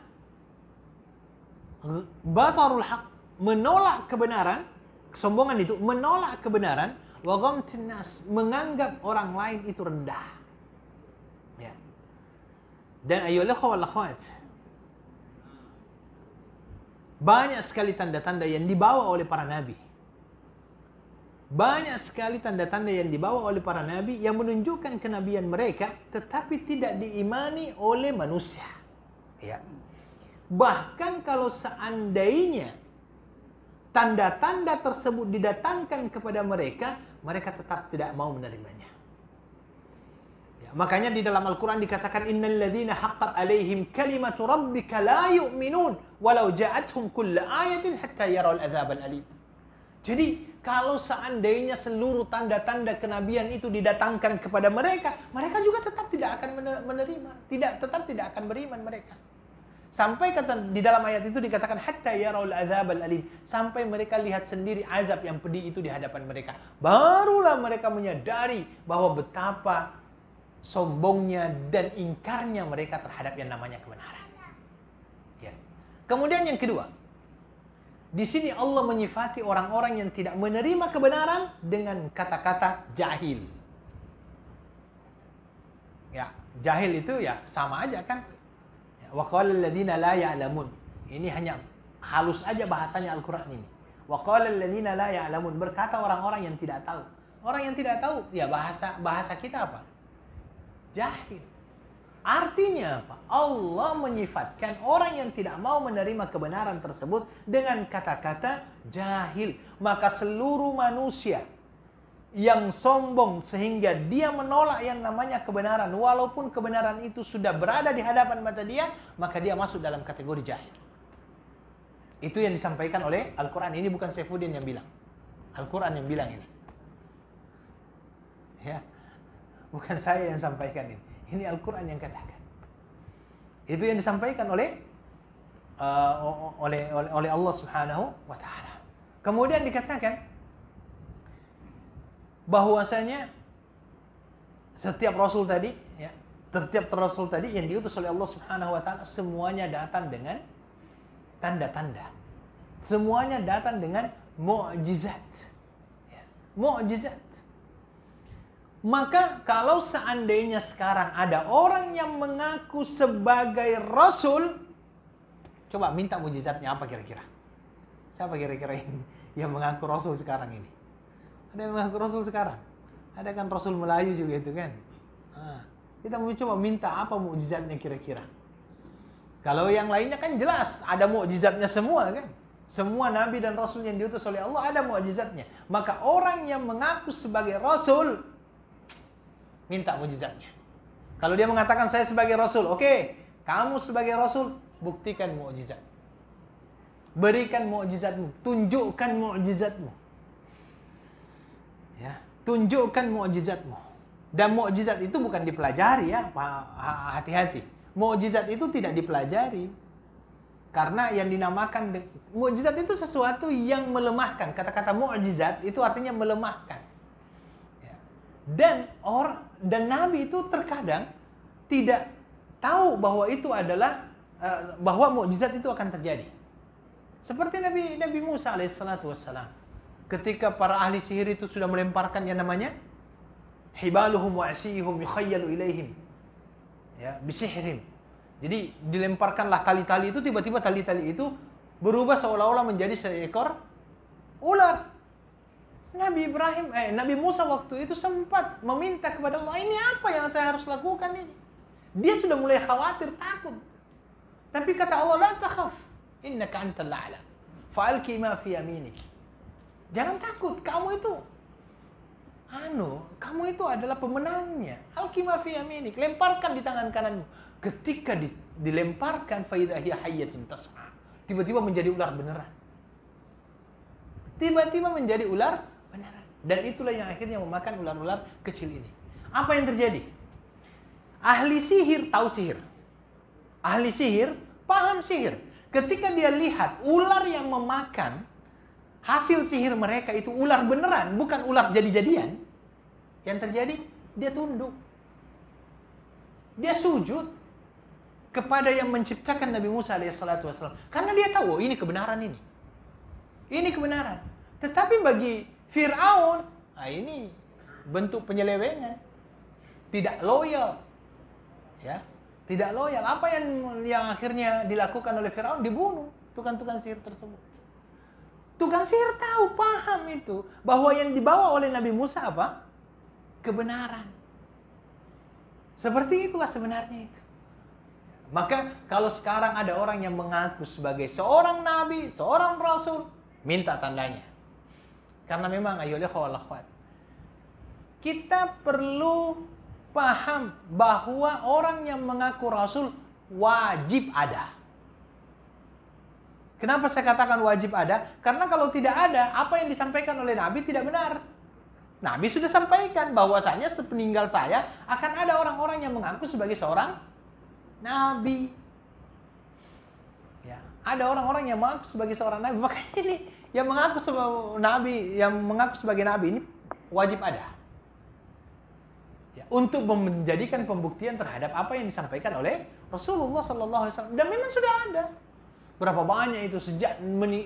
[SPEAKER 1] batarul haq, menolak kebenaran. Kesombongan itu menolak kebenaran, wa ghamtun nas, menganggap orang lain itu rendah. Ya. Dan ayolah wal akhwat, banyak sekali tanda-tanda yang dibawa oleh para nabi. Banyak sekali tanda-tanda yang dibawa oleh para nabi yang menunjukkan kenabian mereka, tetapi tidak diimani oleh manusia. Ya. Bahkan kalau seandainya tanda-tanda tersebut didatangkan kepada mereka, mereka tetap tidak mau menerimanya. Ya, makanya di dalam Al-Quran dikatakan innal ladzina haqqat alaihim kalimatu rabbika la yu'minun walau ja'atuhum kullu ayatin hatta yarawul adzabal alim. Jadi kalau seandainya seluruh tanda-tanda kenabian itu didatangkan kepada mereka, mereka juga tetap tidak akan menerima, tetap tidak akan beriman mereka. Sampai di dalam ayat itu dikatakan hatta yarawul adzabal alim, sampai mereka lihat sendiri azab yang pedih itu di hadapan mereka. Barulah mereka menyadari bahwa betapa sombongnya dan ingkarnya mereka terhadap yang namanya kebenaran. Ya. Kemudian yang kedua, di sini Allah menyifati orang-orang yang tidak menerima kebenaran dengan kata-kata jahil. Ya, jahil itu ya sama aja kan. Wa qala alladziina la ya'lamun. Ini hanya halus aja bahasanya Al-Qur'an ini. Wa qala alladziina la ya'lamun, berkata orang-orang yang tidak tahu. Orang yang tidak tahu, ya bahasa kita apa? Jahil. Artinya apa? Allah menyifatkan orang yang tidak mau menerima kebenaran tersebut dengan kata-kata jahil. Maka seluruh manusia yang sombong sehingga dia menolak yang namanya kebenaran, walaupun kebenaran itu sudah berada di hadapan mata dia, maka dia masuk dalam kategori jahil. Itu yang disampaikan oleh Al-Quran. Ini bukan Saifuddin yang bilang, Al-Quran yang bilang ini. Ya, bukan saya yang sampaikan ini. Ini Al-Quran yang katakan. Itu yang disampaikan oleh Allah Subhanahu wa taala. Kemudian dikatakan bahwasanya setiap rasul tadi yang diutus oleh Allah Subhanahu wa taala semuanya datang dengan tanda-tanda. Semuanya datang dengan mukjizat. Ya, mukjizat. Maka kalau seandainya sekarang ada orang yang mengaku sebagai rasul, coba minta mukjizatnya apa kira-kira? Siapa kira-kira yang mengaku rasul sekarang ini? Ada yang mengaku rasul sekarang? Ada kan rasul Melayu juga itu kan? Kita mau coba minta apa mukjizatnya kira-kira? Kalau yang lainnya kan jelas ada mukjizatnya semua kan? Semua nabi dan rasul yang diutus oleh Allah ada mukjizatnya. Maka orang yang mengaku sebagai rasul, minta mukjizatnya. Kalau dia mengatakan saya sebagai rasul, oke, kamu sebagai rasul buktikan mukjizat. Berikan mukjizatmu, tunjukkan mukjizatmu. Ya, tunjukkan mukjizatmu. Dan mukjizat itu bukan dipelajari ya, hati-hati. Mukjizat itu tidak dipelajari. Karena yang dinamakan mukjizat itu sesuatu yang melemahkan. Kata-kata mukjizat itu artinya melemahkan. Dan Nabi itu terkadang tidak tahu bahwa itu adalah bahwa mukjizat itu akan terjadi. Seperti Nabi Musa alaihissalatu wassalam. ketika para ahli sihir itu sudah melemparkan yang namanya hibaluhum wa asihum yukhayyalu ilaihim, ya, bisihrim. Jadi dilemparkanlah tali-tali itu, tiba-tiba tali-tali itu berubah seolah-olah menjadi seekor ular. Nabi Musa waktu itu sempat meminta kepada Allah, ini apa yang saya harus lakukan ini? Dia sudah mulai khawatir, takut. Tapi kata Allah, la takhaf, innaka antal a'la, fa'alki ma fi yaminik. Jangan takut, kamu itu adalah pemenangnya. Alki ma fi yaminik, lemparkan di tangan kananmu. Ketika dilemparkan, fa idza hiya hayyatun tas'a. Tiba-tiba menjadi ular beneran. Tiba-tiba menjadi ular beneran. Dan itulah yang akhirnya memakan ular-ular kecil ini. Apa yang terjadi? Ahli sihir tahu sihir. Ahli sihir paham sihir. Ketika dia lihat ular yang memakan hasil sihir mereka itu ular beneran, bukan ular jadi-jadian, yang terjadi dia tunduk. Dia sujud kepada yang menciptakan Nabi Musa alaihissalatu wassalam. Karena dia tahu, ini kebenaran ini. Ini kebenaran. Tetapi bagi Fir'aun, ini bentuk penyelewengan. Tidak loyal. Ya, tidak loyal. Apa yang akhirnya dilakukan oleh Fir'aun? Dibunuh tukang-tukang sihir tersebut. Tukang sihir tahu, paham itu, bahwa yang dibawa oleh Nabi Musa apa? Kebenaran. Seperti itulah sebenarnya itu. Maka kalau sekarang ada orang yang mengaku sebagai seorang nabi, seorang rasul, minta tandanya. Karena memang ayolah akhwat, kita perlu paham bahwa orang yang mengaku rasul wajib ada. Kenapa saya katakan wajib ada? Karena kalau tidak ada, apa yang disampaikan oleh Nabi tidak benar. Nabi sudah sampaikan bahwasanya sepeninggal saya akan ada orang-orang yang mengaku sebagai seorang Nabi. Ya, ada orang-orang yang mengaku sebagai seorang Nabi. Maka ini yang mengaku sebagai Nabi, ini wajib ada. Ya, untuk menjadikan pembuktian terhadap apa yang disampaikan oleh Rasulullah sallallahu alaihi wasallam. Dan memang sudah ada. Berapa banyak itu sejak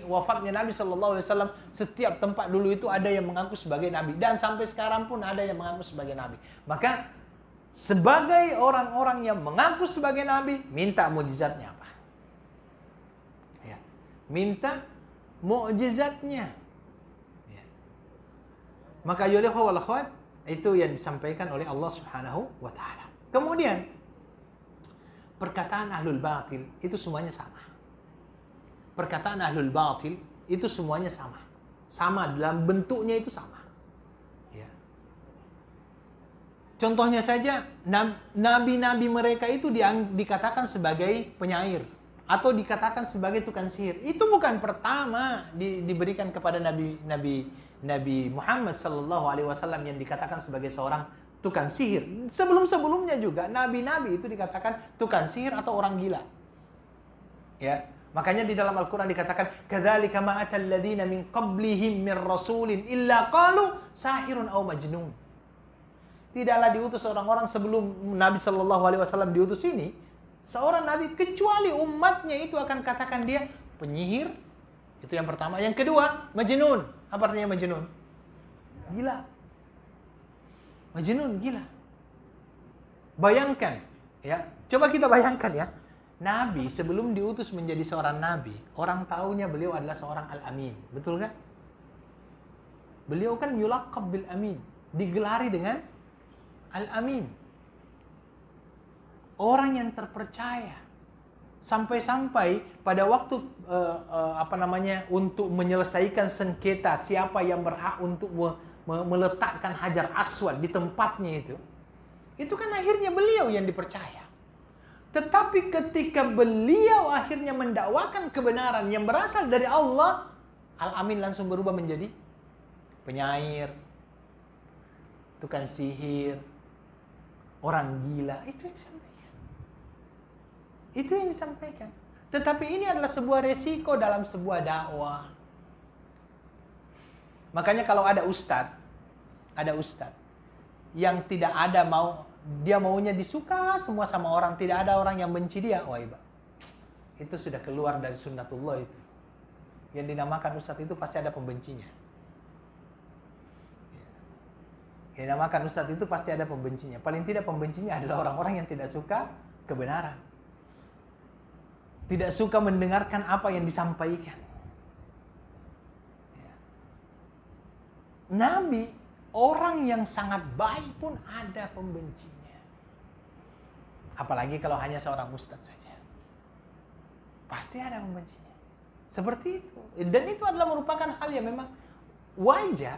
[SPEAKER 1] wafatnya Nabi sallallahu alaihi wasallam, setiap tempat dulu itu ada yang mengaku sebagai nabi dan sampai sekarang pun ada yang mengaku sebagai nabi. Maka sebagai orang-orang yang mengaku sebagai nabi, minta mukjizatnya apa? Ya. Minta mukjizatnya. Ya. Maka ya wal akhwat, itu yang disampaikan oleh Allah Subhanahu wa taala. Kemudian perkataan ahlul batil itu semuanya sama. Perkataan ahlul batil itu semuanya sama. Sama dalam bentuknya itu sama. Ya. Contohnya saja, nabi-nabi mereka itu dikatakan sebagai penyair atau dikatakan sebagai tukang sihir. Itu bukan pertama diberikan kepada Nabi Muhammad sallallahu alaihi wasallam yang dikatakan sebagai seorang tukang sihir. Sebelum-sebelumnya juga nabi-nabi itu dikatakan tukang sihir atau orang gila. Ya. Makanya di dalam Al-Quran dikatakan, "Kadzalika ma atal ladzina min qablihim min rasulin illa qalu sahirun aw majnun." Tidaklah diutus orang-orang sebelum Nabi sallallahu alaihi wasallam diutus ini seorang nabi kecuali umatnya itu akan katakan dia penyihir. Itu yang pertama. Yang kedua, majnun. Apa artinya majnun? Gila. Majnun, gila. Bayangkan, ya. Coba kita bayangkan ya. Nabi sebelum diutus menjadi seorang nabi, orang taunya beliau adalah seorang al-amin. Betul kan? Beliau kan yulaqab bil amin, digelari dengan al-amin. Orang yang terpercaya. Sampai-sampai pada waktu untuk menyelesaikan sengketa siapa yang berhak untuk meletakkan Hajar Aswad di tempatnya itu kan akhirnya beliau yang dipercaya. Tetapi ketika beliau akhirnya mendakwakan kebenaran yang berasal dari Allah, Al-Amin langsung berubah menjadi penyair, tukang sihir, orang gila. Itu yang disampaikan. Itu yang disampaikan. Tetapi ini adalah sebuah resiko dalam sebuah dakwah. Makanya kalau ada ustadz yang tidak ada dia maunya disuka semua sama orang, tidak ada orang yang benci dia, itu sudah keluar dari sunnatullah itu. Yang dinamakan ustadz itu pasti ada pembencinya. Ya, namakan ustadz itu pasti ada pembencinya. Paling tidak pembencinya adalah orang-orang yang tidak suka kebenaran. Tidak suka mendengarkan apa yang disampaikan. Ya. Nabi, orang yang sangat baik pun ada pembencinya. Apalagi kalau hanya seorang ustadz saja. Pasti ada pembencinya. Seperti itu. Dan itu adalah merupakan hal yang memang wajar.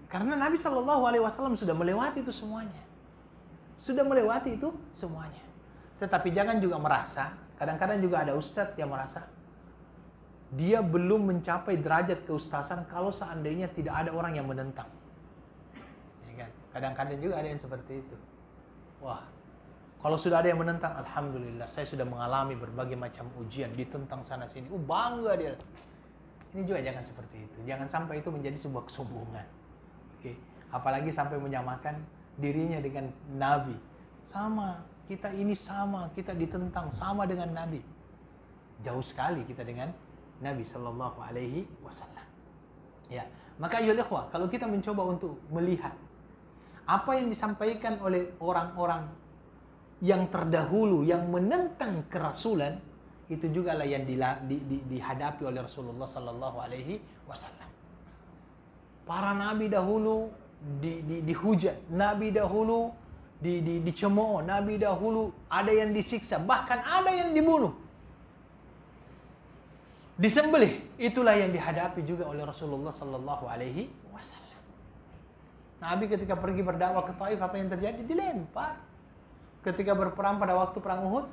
[SPEAKER 1] Karena Nabi SAW sudah melewati itu semuanya. Sudah melewati itu semuanya. Tetapi jangan juga merasa, kadang-kadang juga ada ustadz yang merasa dia belum mencapai derajat keustasan kalau seandainya tidak ada orang yang menentang. Ya kan? Kadang-kadang juga ada yang seperti itu. Wah, kalau sudah ada yang menentang, alhamdulillah, saya sudah mengalami berbagai macam ujian, ditentang sana sini. Bangga dia. Ini juga jangan seperti itu. Jangan sampai itu menjadi sebuah kesombongan. Oke, apalagi sampai menyamakan dirinya dengan Nabi. Sama, kita ini sama, kita ditentang sama dengan Nabi. Jauh sekali kita dengan Nabi Sallallahu Alaihi Wasallam. Ya, maka ya ikhwah, kalau kita mencoba untuk melihat apa yang disampaikan oleh orang-orang yang terdahulu yang menentang kerasulan, itu juga lah yang dihadapi oleh Rasulullah Sallallahu Alaihi Wasallam. Para nabi dahulu dihujat, nabi dahulu dicemooh, nabi dahulu ada yang disiksa, bahkan ada yang dibunuh, disembelih. Itulah yang dihadapi juga oleh Rasulullah Sallallahu Alaihi Wasallam. Nabi ketika pergi berdakwah ke Taif, apa yang terjadi? Dilempar. Ketika berperang pada waktu perang Uhud,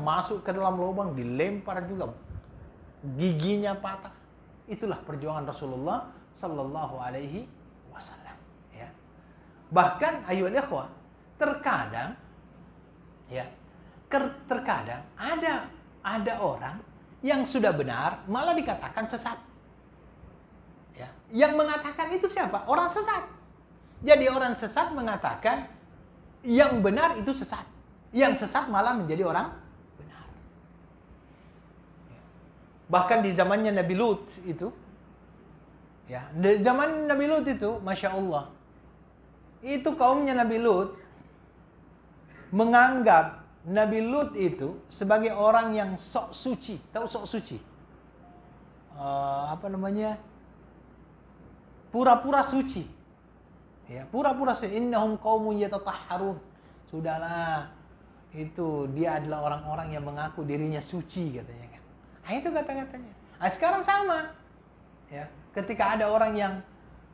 [SPEAKER 1] masuk ke dalam lubang, dilempar juga, giginya patah. Itulah perjuangan Rasulullah Sallallahu Alaihi Wasallam. Ya. Bahkan ayyuhal ikhwah, terkadang ada orang yang sudah benar malah dikatakan sesat. Ya. Yang mengatakan itu siapa? Orang sesat. Jadi orang sesat mengatakan yang benar itu sesat. Yang sesat malah menjadi orang benar. Ya. Bahkan di zamannya Nabi Lut itu, ya, di zaman Nabi Lut itu, Masya Allah, itu kaumnya Nabi Lut menganggap Nabi Lut itu sebagai orang yang sok suci. Tahu sok suci? Pura-pura suci. Ya, pura-pura suci. Innahum qaumun yatatahharun. Sudahlah, itu dia adalah orang-orang yang mengaku dirinya suci, katanya kan. Nah, itu kata-katanya. Nah, sekarang sama. Ya, ketika ada orang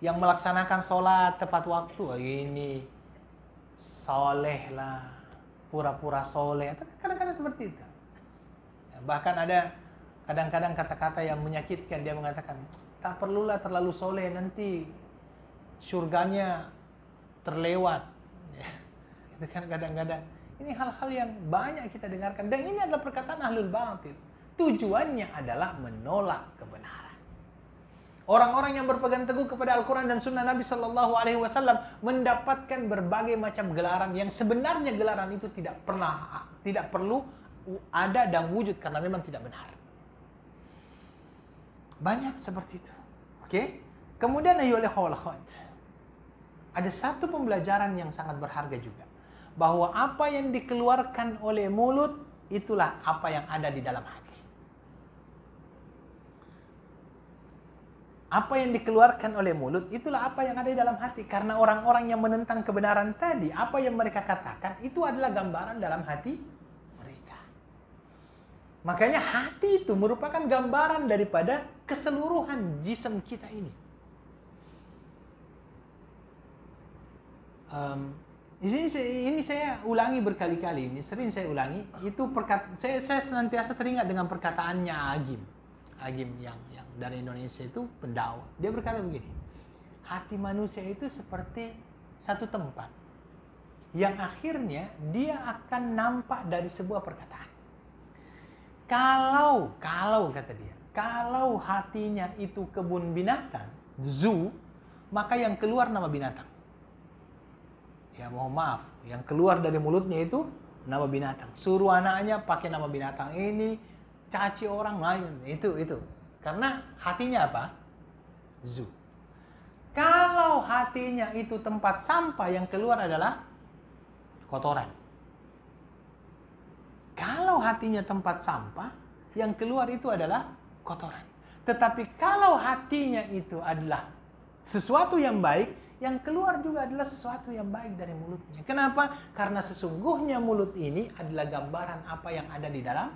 [SPEAKER 1] yang melaksanakan sholat tepat waktu, ini soleh lah, pura-pura soleh, kadang-kadang seperti itu. Ya, bahkan ada kadang-kadang kata-kata yang menyakitkan. Dia mengatakan, tak perlulah terlalu soleh, nanti surganya terlewat. Ya, itu kan kadang-kadang. Ini hal-hal yang banyak kita dengarkan, dan ini adalah perkataan ahlul batil. Tujuannya adalah menolak kebenaran. Orang-orang yang berpegang teguh kepada Al-Quran dan Sunnah Nabi Sallallahu Alaihi Wasallam mendapatkan berbagai macam gelaran yang sebenarnya gelaran itu tidak perlu ada dan wujud karena memang tidak benar. Banyak seperti itu. Oke? Kemudian ayyuhal ikhwah wal akhwat, ada satu pembelajaran yang sangat berharga juga, bahwa apa yang dikeluarkan oleh mulut itulah apa yang ada di dalam hati. Apa yang dikeluarkan oleh mulut itulah apa yang ada di dalam hati. Karena orang-orang yang menentang kebenaran tadi, apa yang mereka katakan itu adalah gambaran dalam hati mereka. Makanya hati itu merupakan gambaran daripada keseluruhan jism kita ini. Ini saya ulangi berkali-kali, ini sering saya ulangi. Itu saya senantiasa teringat dengan perkataannya Agim yang dari Indonesia, itu pendakwah. Dia berkata begini, hati manusia itu seperti satu tempat yang akhirnya dia akan nampak dari sebuah perkataan. Kalau kata dia, kalau hatinya itu kebun binatang, zoo, maka yang keluar nama binatang. Ya mohon maaf, yang keluar dari mulutnya itu nama binatang. Suruh anaknya pakai nama binatang ini, caci orang lain, itu. Karena hatinya apa? Zoo. Kalau hatinya itu tempat sampah, yang keluar adalah kotoran. Kalau hatinya tempat sampah, yang keluar itu adalah kotoran. Tetapi kalau hatinya itu adalah sesuatu yang baik, yang keluar juga adalah sesuatu yang baik dari mulutnya. Kenapa? Karena sesungguhnya mulut ini adalah gambaran apa yang ada di dalam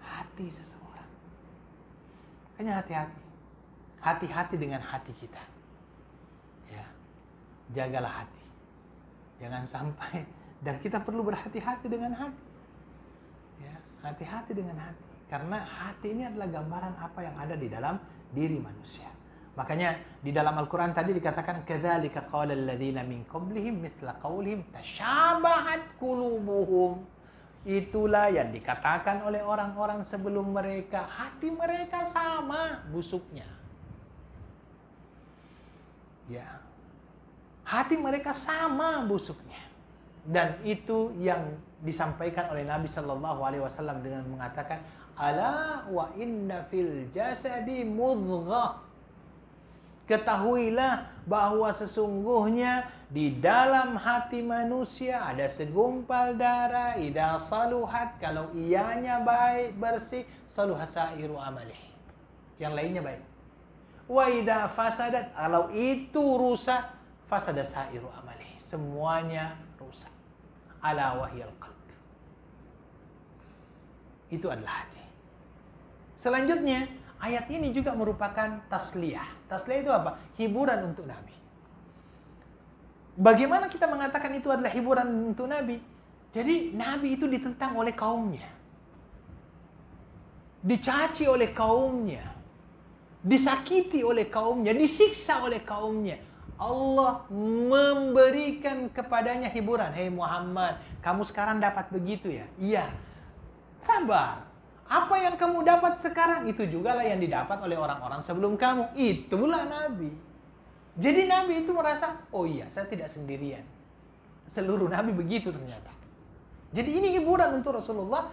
[SPEAKER 1] hati seseorang. Makanya hati-hati. Hati-hati dengan hati kita. Ya. Jagalah hati. Jangan sampai, dan kita perlu berhati-hati dengan hati. Ya, hati-hati dengan hati. Karena hati ini adalah gambaran apa yang ada di dalam diri manusia. Makanya di dalam Al-Quran tadi dikatakan kadzalika qala alladziina min qablihim mithla qaulihim tasyabahat qulubuhum. Itulah yang dikatakan oleh orang-orang sebelum mereka, hati mereka sama busuknya. Ya. Hati mereka sama busuknya. Dan itu yang disampaikan oleh Nabi sallallahu alaihi wasallam dengan mengatakan ala wa inna fil jasadi mudghah. Ketahuilah bahwa sesungguhnya di dalam hati manusia ada segumpal darah, idza saluhat, kalau ianya baik, bersih, saluha sairu amalih. Yang lainnya baik. Wa idza fasadat, kalau itu rusak, fasada sairu amalih. Semuanya rusak. Ala wahyal qalb. Itu adalah hati. Selanjutnya, ayat ini juga merupakan tasliyah. Tasliyah itu apa? Hiburan untuk Nabi. Bagaimana kita mengatakan itu adalah hiburan untuk Nabi? Jadi Nabi itu ditentang oleh kaumnya. Dicaci oleh kaumnya. Disakiti oleh kaumnya. Disiksa oleh kaumnya. Allah memberikan kepadanya hiburan. Hei Muhammad, kamu sekarang dapat begitu ya? Iya. Sabar. Apa yang kamu dapat sekarang itu juga lah yang didapat oleh orang-orang sebelum kamu. Itulah Nabi. Jadi Nabi itu merasa, oh iya, saya tidak sendirian. Seluruh Nabi begitu ternyata. Jadi ini hiburan untuk Rasulullah.